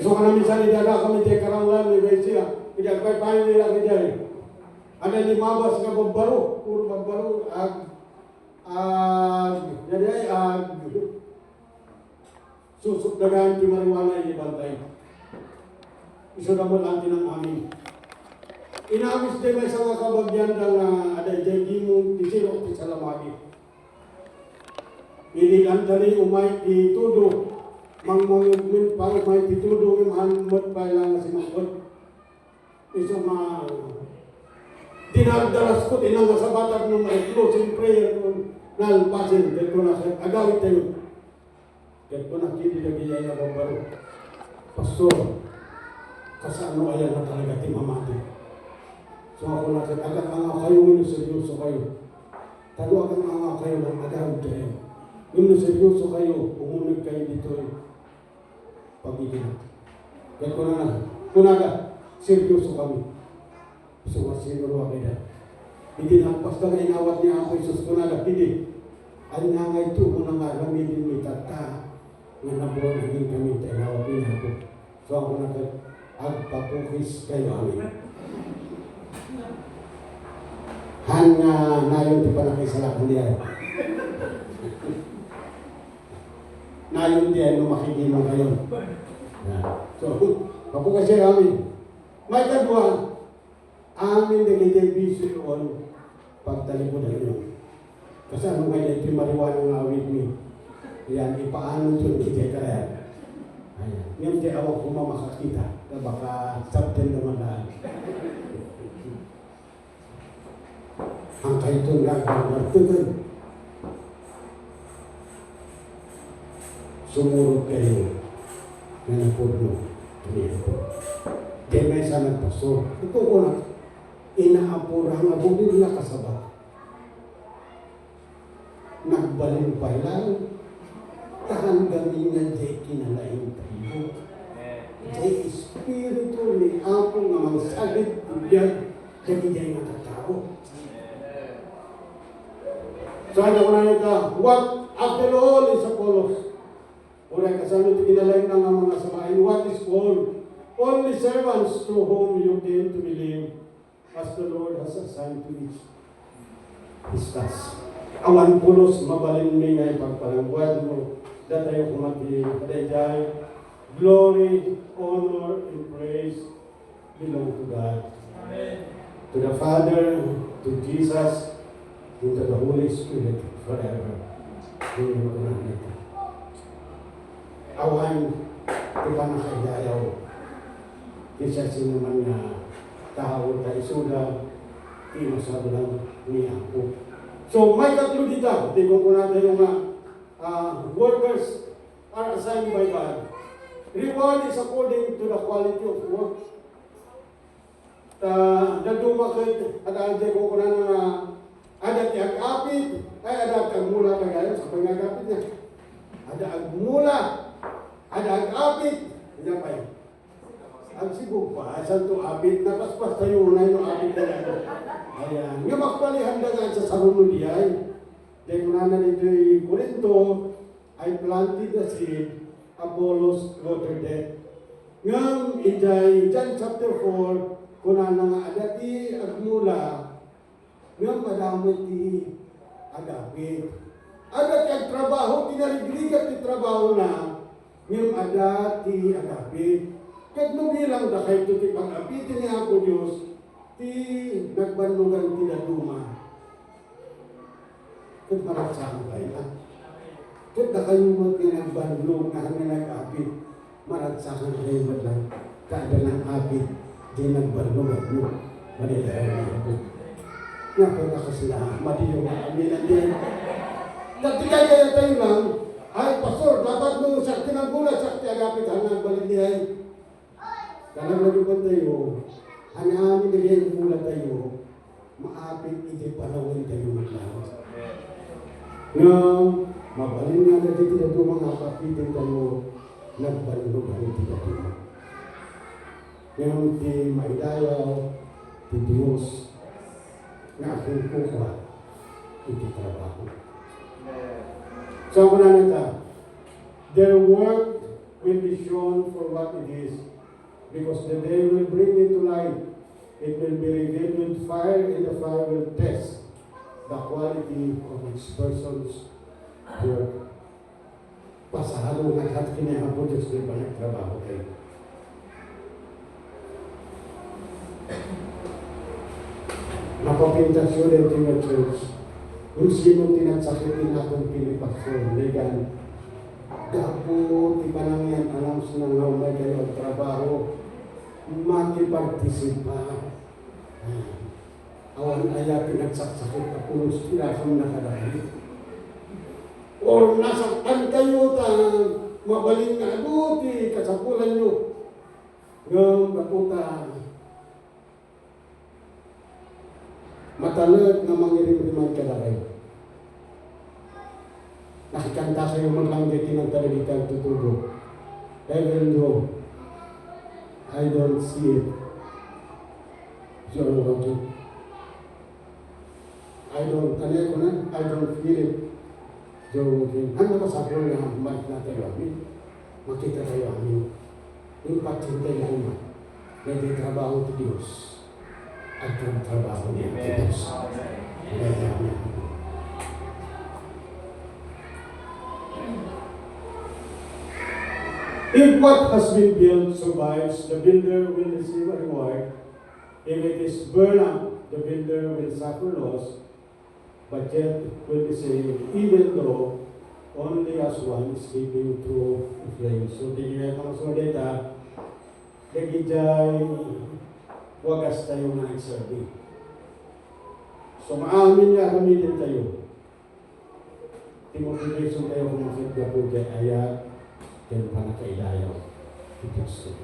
So ka namin sa nidada kami di karanglan ni Besia. Kaya kaya paano nila kaya ada limabas nga babbaro. Puro babbaro. Jadi susuk dagang di marijuana ini bantay. Iso na mo lang ng amin. Inamis din may sa mga kabagyan na ada jagi mo tisiro ti salamagi. Iligantali umay ti tudo. Mangmangugmin pa umay ti tudo imahanmot pa lang si Mangkot. Iso ma dinadalas ko tinang sa batag ng closing prayer ko nalpasin dito na agawit tayo. Kaya ko nakiti lagi yan na babbaro. Pastor, kasano ayan na talaga timamati. So ako na agad nga kayo yun seryoso kayo. Talo agad nga kayo ng agawit tayo. Yun seryoso kayo, umunig kayo dito pagiging. Kaya ko na kunaga, seryoso kami. So masiguro ako na. Hindi nampas na inawat niya ako Isus ko na hindi. Ang nangay ito mo na nga ramilin may tata nga nabuhan naging kami inawat niya ako. So ako agpapukis kayo amin. Han nayon di pa nakisalakan diyan. Nayon diyan no makikimang kayo. So papukis kayo amin. May kadwa amin nagiging vision on pagtalikod na yun. Kasi ano ngayon ito mariwan ng awit ni. Yan, ipaano ito hindi kaya. Ayan. Ngayon di ako kumamakakita na baka sabtin naman na. Ang kayo itong nagbabartugan. Sumurot kayo na napurno. Di may isa nagpaso. Ito ko na. Inaapura nga bugin na kasaba. Nagbalin pa lang. Tahan kami nga di kinalain tayo. Di espiritu ni Apo nga magsagit bigyan kami di nga katao. Sana ko na ito, what after all is Apollos? Uray kasano ito kinalain ng mga samahin. What is Paul? Only servants to whom you came to believe as the Lord has assigned to each his task. Awan pulos mabalin may ngay pagpalangguad mo. Datayo kumati kadayjay glory, honor, and praise belong to God. To the Father, to Jesus, and to the Holy Spirit forever. Amen. Awan, di ba nakaidayaw? Kisa sinuman na tao tayo suda, di masabi lang ni ako. So, may tatlo dito. Tingnan ko natin yung workers are assigned by God. Reward is according to the quality of work. Nadumakit at alde ko na nga adat yung apit, ay adat ang mula kagayon sa pangagapit niya. Ada ang mula, ada ang apit, hindi pa yun. Ang sibog pa, asan to apit, napaspas tayo na yung apit na ito. Ayan, nga magpalihan na nga sa sarunod yan. Dahil na nito yung Corinto, I planted the seed, Apollos watered it. Ngam, ijay, John chapter 4, kuna nga adati agmula, ngam madamot ti agapit. Adati ang trabaho, tinarigligat ti trabaho na, ngam adati agapit. Kag nung bilang da kayo ti pag-apitin niya ako Diyos, ti nagbanlugan ti naduma. Kag maratsahan kayo na. Kag da kayo mo tinagbanlug na hanggang nag-apit, maratsahan kayo mo lang. Kaada ng apit, di nagbanlugan mo. Manilayan niya ako. Napala ka sila, matiyong aminan din. Dati kaya tayo lang, ay pastor, dapat mo sakti ng bulat, sakti agapit hanggang balik niya. Karena lalukan tayo, hanamin na rin mula tayo, maapit hindi panawin tayo maglawas. Nga, mabalin nga na dito na mga kapitin tayo, nagbalugan hindi tayo. Ngayon, di maidayaw, di Diyos, na aking kuha, hindi trabaho. So, ako na nata, their work will be shown for what it is. Because the day will bring it to light. It will be revealed with fire, and the fire will test the quality of each person's work. Pasahalo na lahat kinahapo Diyos na ba nagtrabaho kayo. Napapintasyon ng Tina Church. Kung sino tinatsakitin akong pinipasyon, legal. Dapo, di ba lang yan alam sa nangaway kayo ang trabaho. Makipartisipa. Awan aya pinagsaksakit na pulos pinasang nakadahil. O nasaktan kayo ta mabaling na abuti kasapulan nyo. Ngam kaputa matalag na mangirim-riman kadakay. Nakikanta kayo manglanggitin ng talalitan tutubo. Even though I don't see it. You're working. I don't feel it. You're working. Ano ba sa akin na balik na tayo amin? Makita tayo amin. Yung pagkintay na naman, may trabaho sa Diyos. At yung trabaho niya sa Diyos. Amen. If what has been built survives, the builder will receive a reward. If it is burned up, the builder will suffer loss, but yet will be saved, even though only as one is sleeping through the flames. So, tingin mga sodeta, nagijay, wagas tayo na nagsabi. So, maamin nga kami din tayo. Timotivation tayo kung makita po kay ayat, dan para kailayaw di Diyos.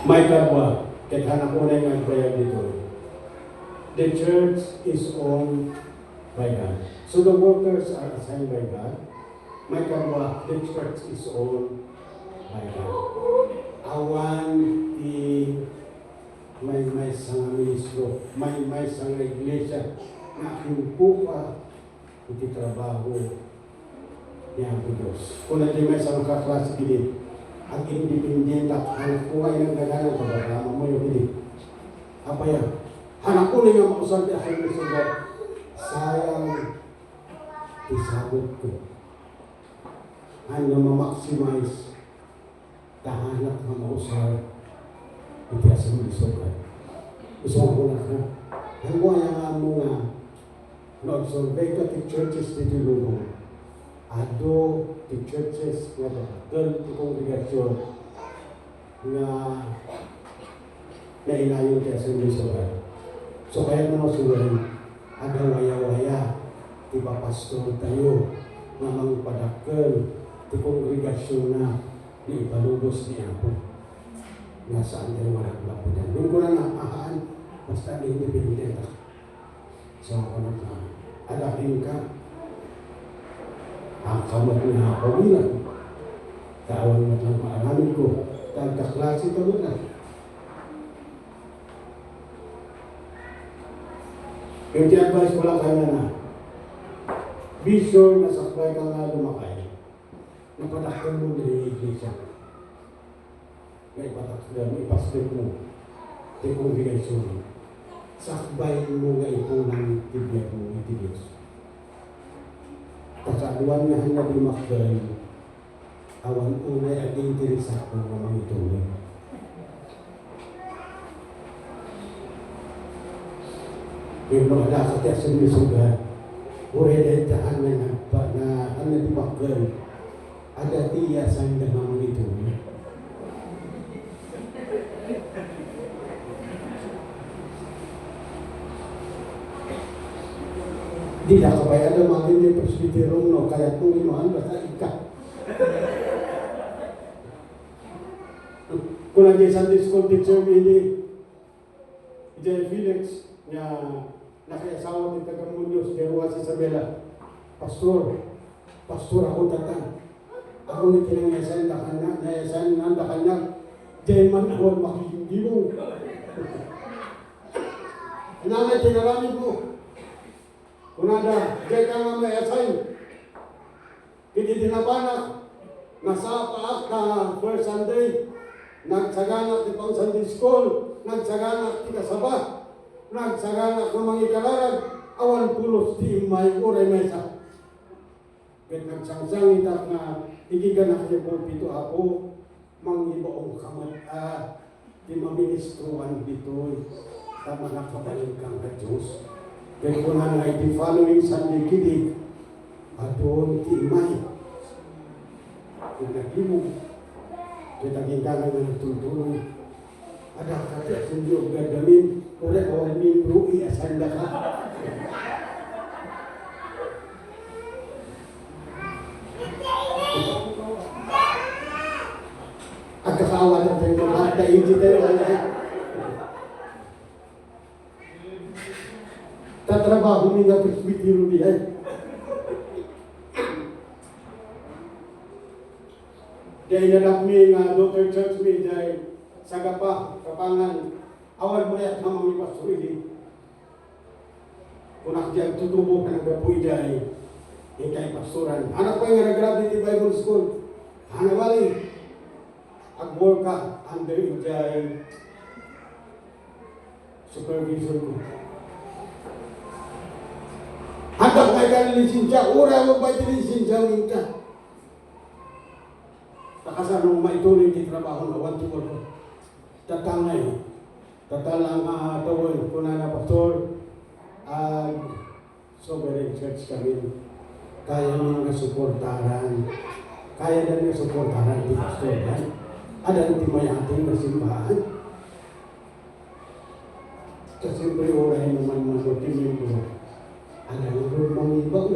May kadwa, kahit hanap ko na yung prayer dito. The church is owned by God. So the workers are assigned by God. May kadwa, the church is owned by God. Awan di may sang ministro, may sang iglesia, na aking pupa iti trabaho niya ang Diyos. Kung natin may isang kaklase gini, ang independent at anak ko ay nagdaganan sa bagama mo yung gini. Apa yan? Anak ko na nga mausap di aking sugat. Sayang isabot ko. Ang ma-maximize tahanak na mausar iti asang isokan. Gusto ko na ka. Ang buhay nga mo nga na-observe ka ti churches dito lubong. Ado ti churches nga bakal ti kongregasyon nga inayon ti asang isokan. So kaya mo suwan, ada waya-waya ti pastor tayo nga mangpadakkel ti kongregasyon na ni ipalubos ni Apo. Nasaan tayo marakla po dyan. Yung ko na naahaan, basta independent ako. So ako na adakin ka. Ang kamot na pawilan. Tawan mo lang maaramin ko. Dahil kaklase ka mo lang. Yung advice ko lang kayo na be sure na sakbay ka nga lumakay. Napadaktan mo na iglesia. Ngay patakdan mo, ipastor mo. Di kongregasyon. Sakbay mo nga ipunang tibiyag mo itibiyos. Kasaduan nga hanga di makday, awan unay at interesat mo nga mangituloy. Yung mga dapat ya sa misuga, ure tahan na ano di makday, ada tiya sa nga mangituloy. Di na kapay ada magin yung presbyteron no, kaya kung inuhan basta ika. Kung lagi Sunday school teacher ini, J. Felix, niya nakiasawa ni Tagamunyos, niya Ruas Isabela, Pastor ako tatang. Ako ni tinangayasan na kanya, nayasan na kanya, J. man awal makikindi mo. Nanay tinaramin mo. Kung ada, diyan ka nga may asay. Hindi dinabanak. Nasa paak na first Sunday. Nagsaganak di pang Sunday school. Nagsaganak di kasaba. Nagsaganak ng mga ikalaran. Awan pulos di may uray may sa. Kaya nagsangsang itak na igiganak niya po pito ako. Mangibaong kamat di maministruan dito. Tama na kabalin kang ka Diyos. Kaya kung na di following Sunday kidig, adoon ti imay. Kung naglimog, kaya naginggalan na nagtutuloy. Ada kata sendiri gadamin, oleh awal minggu asanda ka. Agak awal na tayo mga hindi tayo wala. Tatrabaho niya presbytero diyan. Dahil nalakmi nga Dr. Church mi dahil sagapa, kapangan, awal mo yan namang ipasuri. Kung nakdiyan tutubo ka nagapoy dahil ikay pastoran. Anak ko yung nag-graduate Bible School. Hanawali. Agbor ka under dahil supervision ko. Handak may ka lisensya, ura mo ba yung lisensya ka? Takasan nung maituloy di trabaho na wanti ko. Tatangay, tatalang tawon ko na pastor, sovereign church kami. Kaya nyo nga suportaran. Kaya na nga suportaran di pastor. Ada nanti may ating na simbahan. Kasi siyempre oray naman manutin ko. Ada yang mengimbau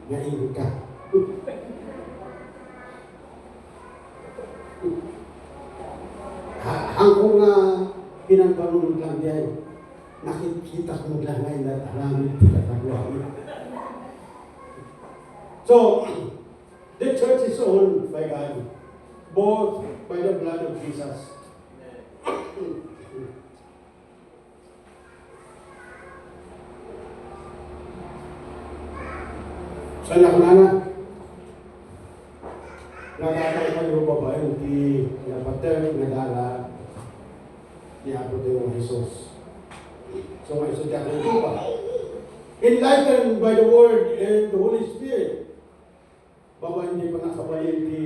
nga ingka. Ako nga pinagpanunod lang diyan, nakikita ko lang ngayon at aramid pinagpagawin. So, the church is owned by God, both by the blood of Jesus. Sana ko na nagkakaroon kayo babae di napater, nadala di Apo tayo ng Jesus. So may isudya ko ito pa. enlightened by the Word and the Holy Spirit. Baba hindi pa nakabalin ti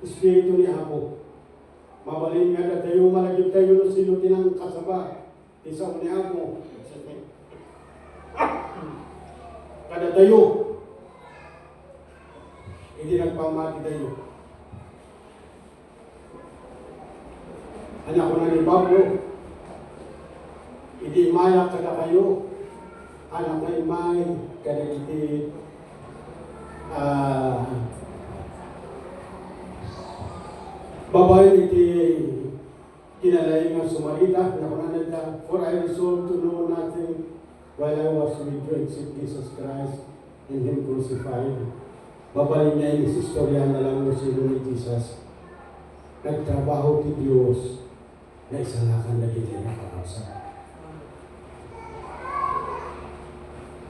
Espiritu ni Apo. Mabalin nga na tayo, malagip tayo no sino tinang kasaba. Isa ni Apo. Kada tayo, hindi nagpamati tayo. Anak ko na ni Pablo, hindi maya kada kayo. Anak na imay, kada iti babae iti kinalaing nga sumarita, nakunan nila, for I resolved to know nothing while I was with you except Jesus Christ and Him crucified. Babae niya yung istorya na lang mo sino ni Jesus. Nagtrabaho ti Diyos na isalakan na hindi nakakausa.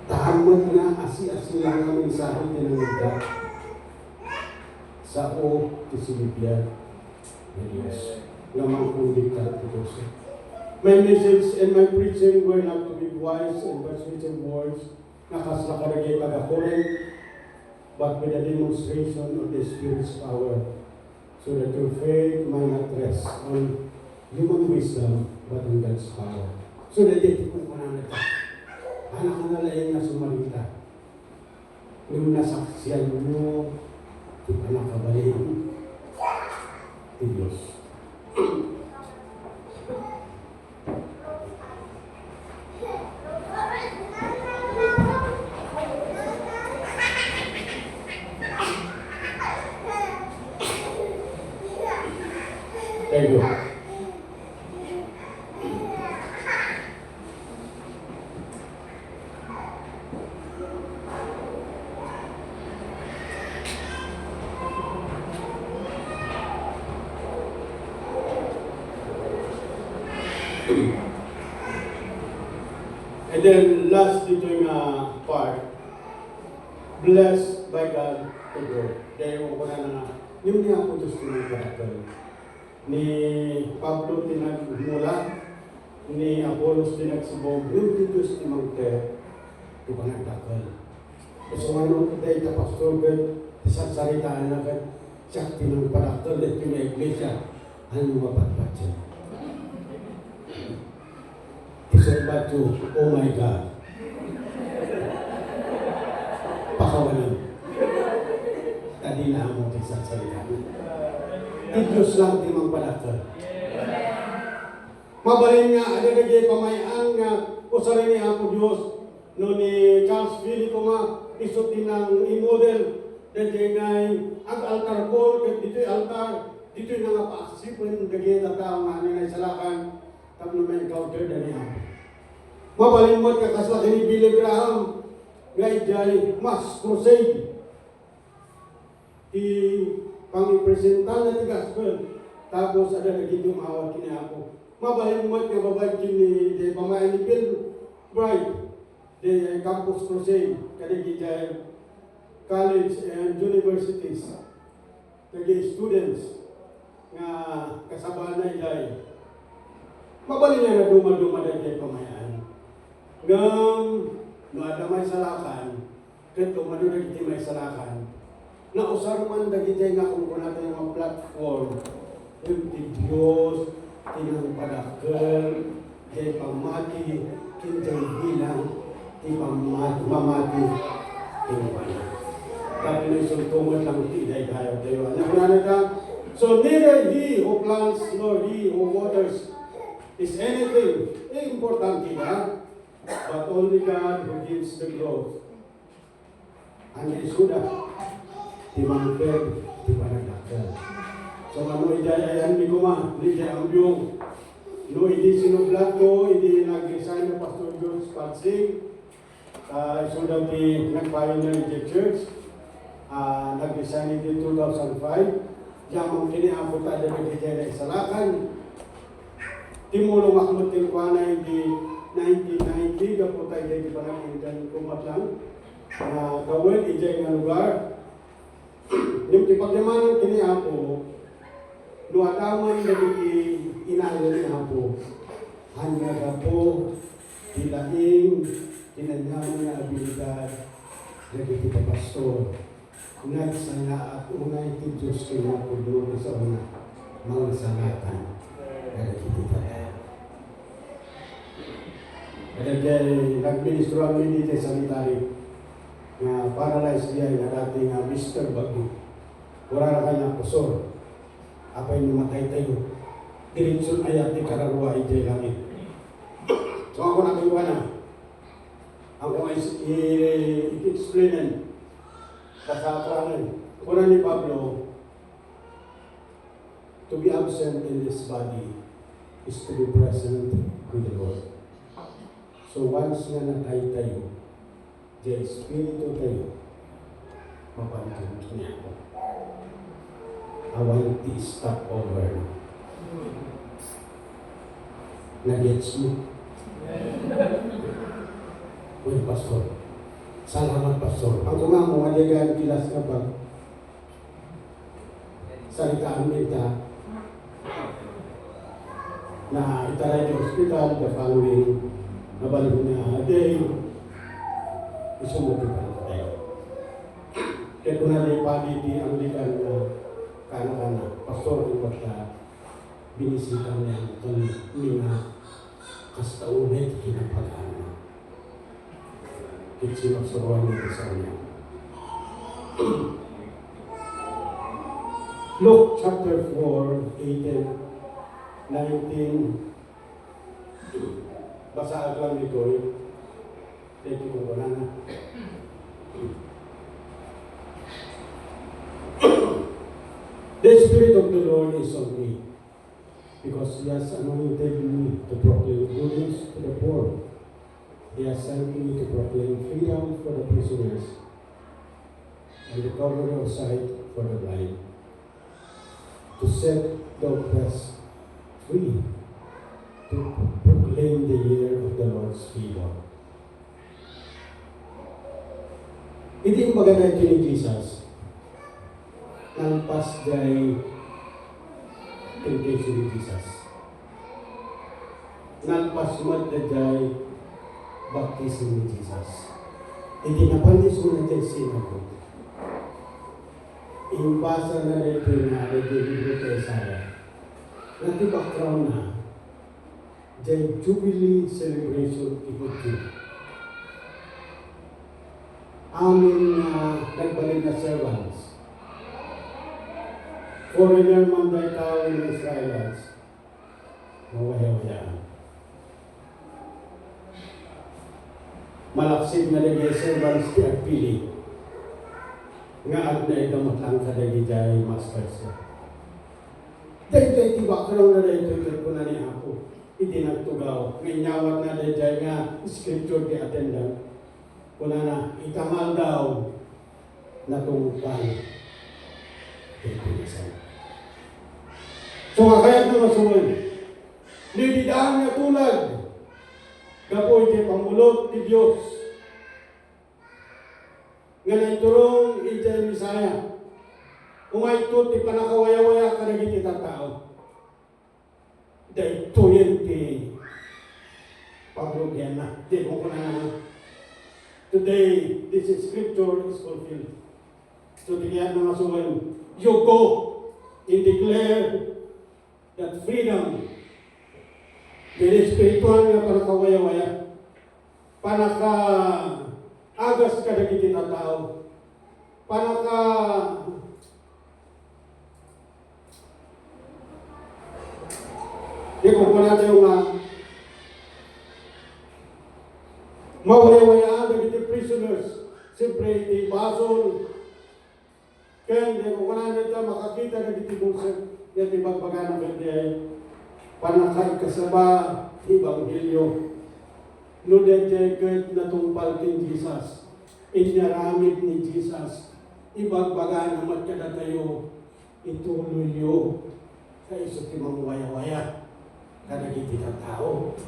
Tahamad na asi-asi lang ang mensahe tinanggap sa o tisilibyan ng Diyos na mangkundikta ito siya. My message and my preaching were not to be wise and persuasive words na kaslakaragay pag-akorin, but with a demonstration of the Spirit's power, so that your faith might not rest on human wisdom, but on God's power. So that ito kung pananata, anak na nalaing na sumarita, yung nasaksiyan mo, yung anak kabalin, ti Diyos. Thank you. And then last dito yung part, blessed by God to God. Dahil ko na nga, yung niya po Diyos tinagkakal. Ni Pablo tinagmula, ni Apollos tinagsibog, yung Diyos tinagkakal, ito pa nagkakal. So ano, dahil ta pastor, isang saritaan na siya tinagpadakal, at yung iglesia, ano mapatpat siya? Isang bato, oh my God. Pakawalan. Tadi na mo sa salita. Diyos lang di magpadakal. Mabalin nga, ada nagay pamayaan nga, usarin ni Apo Diyos, no ni Charles Philip nga, isutin ng i-model, dahil ngay, ang altar ko, dito'y altar, dito'y nga paasipan, gagay na tao nga, nga salakan, tapos na may encounter na niya. Mabalin mo ka kaslaki ni Billy Graham, nga ijay mass crusade. Di pangipresenta na ti gospel, tapos ada naging umawat kini ako. Mabalin mo ka babay kini de pamayan ni Bill Bright, de campus crusade, kada ijay college and universities, kaya students nga kasabahan na ijay. Mabalin niya na duma-duma na ijay pamayan. Ngam, no ada may salakan, kito madunag iti may salakan, na usar man dagiti nga kung natin yung platform, yung ti Diyos, tinang padakal, kay pamati, kinjay bilang, ti pamati, tinupala. Tapi na isang tumot lang tiday tayo tayo. Anak ka, so neither he who plants nor he who waters is anything important ba? But only God who gives the growth. Ang isuda, di maniped, di panagdakal. So ano idayayan ni kuma, ni Jayambyong, no hindi sinublat ko, hindi nag-resign na Pastor George Patsing, isuda di nag-pioneer the church, nag-resign ito 2005, yamang kiniapot ada nag-ijay na isalakan, timulong akmot tilkwana hindi 1990, kapot tayo di pa nakikitan kumat lang, gawin, ijay nga lugar. Yung ipagyaman kini Apo, luataman na inayo ni Apo, hanya po, dilaing, kinanyang nga abilidad, naging kita pastor, nagsanga at unay ti Diyos kinapudlo sa una, mga salatan, naging kita. Kaya nagministro ang minite sanitary na paralyzed diya na dating Mr. Bagu. Wala na kanya pastor. Apay namatay tayo. Diretso ayat ni kararwa ijay langit. So ako nakiwa na. Ako i-explainan. Kasaprangan. Kuna ni Pablo, to be absent in this body is to be present with the Lord. So once nga natay tayo, the Espiritu tayo, mapantun niya ako. I want to stop over. Nag-gets mo? Uy, Pastor. Salamat, Pastor. Ang kumamo, maligaan kilas ka ba? Salitaan nita na itaray di hospital, the following nabalik na day, isumuti pa tayo. Kaya kung nalipali di ang likan na kana-kana, Pastor, iwag ka, binisita niya itong mga kastaunay kinapag-ana. Kitsinaksaruan nito sa kanya. Luke chapter 4, 18, 19, basa lang dito eh. Thank you kung wala na. The Spirit of the Lord is on me, because He has anointed me to proclaim good news to the poor. He has sent me to proclaim freedom for the prisoners and recovery of sight for the blind, to set the oppressed free, to proclaim the year of the Lord's favor. Hindi maganda ito ni Jesus ng pasday temptation ni Jesus. Nagpasmad na jay baptism ni Jesus. Hindi napalis mo na jay sinagot. Imbasa na rin na libro kay Isaiah. Nati background na jay Jubilee celebration ikot yun. Amin na nagbalik na servants. Foreigner man day tao ng Israelites, mawaya-wayaan. Malaksid na lagay servants ti agpili, nga at na ikamot lang kadagi jay masters. Dahil tibakaraw na dahil ito ko na niya ako. Hindi nagtugaw. May nyawat na dahil nga scripture di attendant. Kuna na itamal daw na tungkal. Ito na sa'yo. So kakayat na masuwan, nilidaan nga tulad, gapoy kay pamulot ni Diyos, nga naiturong ijay Misaya, kung ay ito, ti panakawaya-waya ka na kita tao. Dahil ito yan ti paglugyan na. Di mo ko na today, this is scripture is fulfilled. So tingnan na masuwan, you go and declare that freedom, dahil spiritual nga panakawaya-waya, panaka-agas ka na kita tao, di ko po natin yung mawaya-wayaan na kita prisoners, siyempre di basol, kaya di ko po natin makakita na kita bulsa, yan ibagbaga ng ganyan, panakad kasaba, Ebanghelyo. No dejeged na tumpal kin Jesus, inyaramid ni Jesus, ibagbaga naman kada tayo, ituloy yo, sa iso ti mawaya-waya, kada kita tao.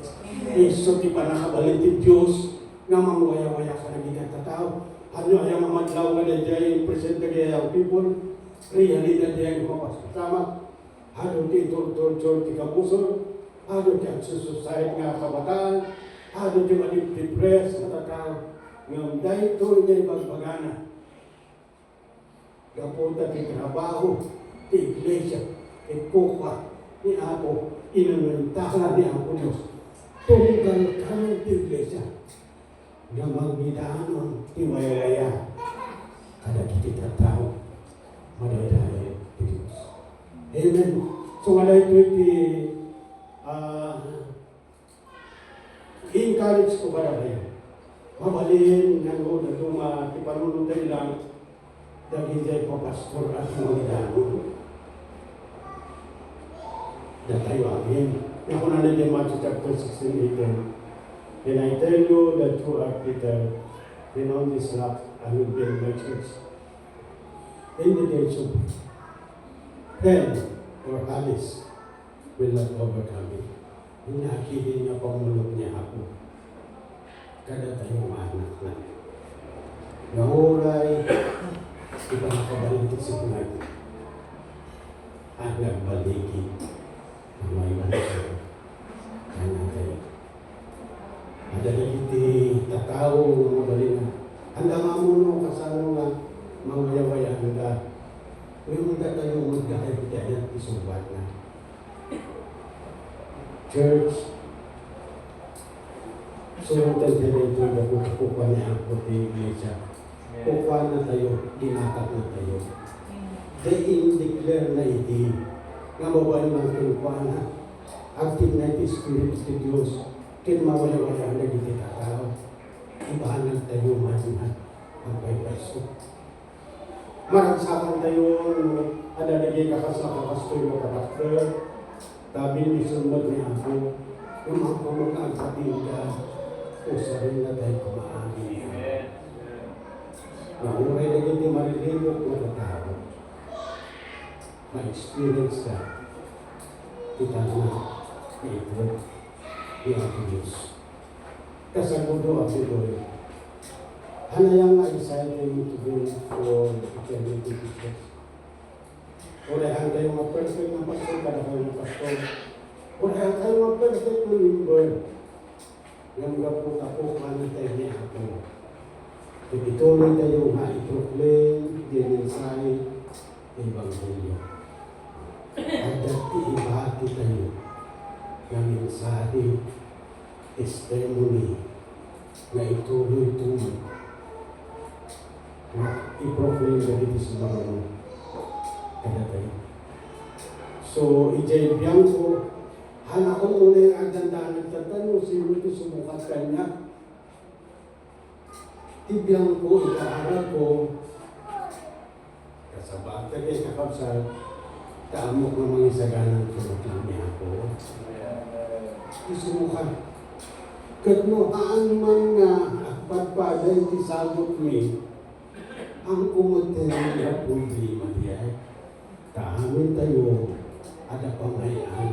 Iso ti panakabalit ti Diyos, nga mawaya-waya kada kita tao. Ano ay mamadlaw nga dejay, present kaya ang people, realidad yan mapasama. Ano ti torture ti kapuso, ano ti ang susayad nga kabataan, Ano yung depressed na tao. Ngayon, dahil ito niya magbagana. Kapunta di trabaho, di iglesia, di kuka, ni Apo, inumentahan ni Apo Diyos. Tunggal ka ng iglesia. Nga magbidanon, di waya-waya. Kada kita tao, madadaya di Diyos. Amen. So, wala ito i-encourage ko ba na kayo? Mabalin ng Lord na ipanunod lang dahil hindi pa pastor at mga idano. Na tayo amin. Ako na naging Matthew chapter 16:18. And I tell you that you are Peter, and on this rock I will build my church. And the gates of hell or Alice will not overcome it. Inakili niya pamulog niya ako. Kada tayong anak na. Nahuray, iba nakabaligid sa pinag. At nagbaligid ang may manisyo. Kaya tayo. Adaligid tataw ng magaling na. Handa nga mo kasano nga mawaya-waya handa. Ngayon handa tayo magdakay-bidayat isubat na. Church, so tayo ito na kukuha niya ang puti iglesia. Kukuha na tayo, ginatak na tayo. Declare na iti. Nga mabawal ng kinukuha na. Active na iti Spirit of Diyos. Kinmawala-wala na iti katao. Ibahanag tayo man ang paypaso. Maragsakan tayo, adalagay kakasakapastoy mo katakter. Tabi ni sunod ni ako, yung mga kumang patinda, usa rin na tayo kumaagi niya. Nauray na hindi marilibok na katao. Ma-experience ka. Kita na ito, ang Diyos. Kasagudo ang Pinoy. Hanayang exciting to be for eternity teachers. Urahan kayo mga perfect na pastor, kada kayo mga pastor. Urahan kayo mga perfect na member. Yung gaputa-puka na tayo niya ako. Ipituloy tayo nga i-proclaim, dininsay, Ebanghelyo. At dati ibahati tayo ng mensahe, testimony, na ituloy-tuloy. Na i-proclaim na dito sa marunong. So, ijay Bianco, hana ko muna yung aganda nagtatanong, sino ito sumukat kanya? Ibiyang ko, ikaaral ko, kasabak ka kayo kakapsal, kaamok ng mga isaganang tulog lang niya ako. Isumukat. Katnohaan man nga, pagpaday tisabot mi, ang umutin na problema niya. Kaamin tayo, ada pangayaan,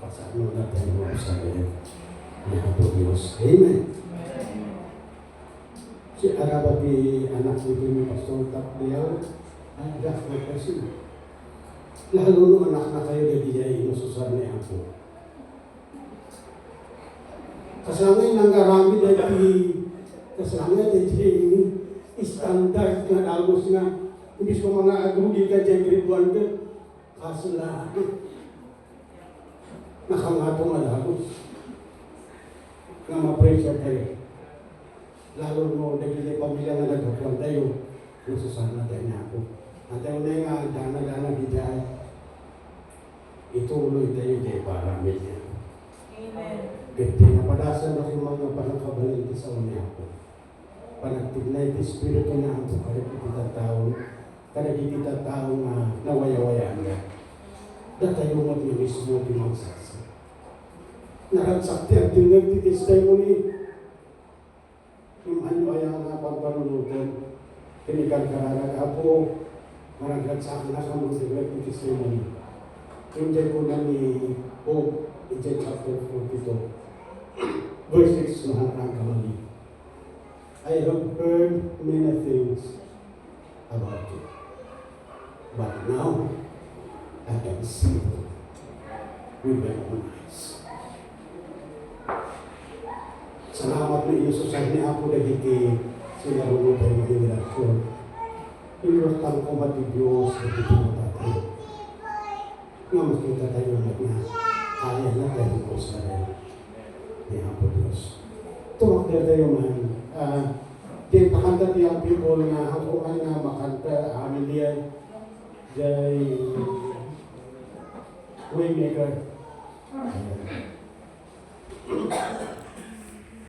pasano na tayo sa iyo ni Apo Diyos. Amen. Si Arabati, anak nito ni Pastor Tapdial, ay dapat kasi. Lalo no anak na kayo na diya inususar ni Apo. Kasangay nang karami dati, kasangay dati standard na dagos nga. Ibig ko mga agrugi ka dyan, grade 1 ka, kaso lahat. Nakangato malagos. Nga ma-pressure tayo. Lalo mo, nagiging pamilya nga nagkakuan tayo, nasusana tayo na ako. At tayo na nga, dana-dana gitay. Ituloy tayo dyan para medya. Amen. Kasi napadasan ako yung mga panangkabalin sa unya ako. Panagtignay ti Espiritu na ako, kaya kita taon. Kada kita tao na nawaya-waya nga. Datayo mo ni mismo di magsasa. Nakagsakti ang tinag di testimony. Yung ano ay ang pagpanunutan. Kinikan kararag ako. Maragagsak na ka mo di testimony. Yung dyan ko na ni Pope, in chapter 42. Verse 6 na ang kamali. I have heard many things about you. But now, I can see it with my own eyes. Salamat na iyo sa ni Apo dagiti sinarunod tayo mahirasyon. Inuratan ko mati Diyos at ito mo tatay. Nga makita tayo na kaya na tayo ko sa rin ni Apo Diyos. Tumakder tayo man. Di pakanta tiyang people nga ako nga makanta amin diyan jay Waymaker.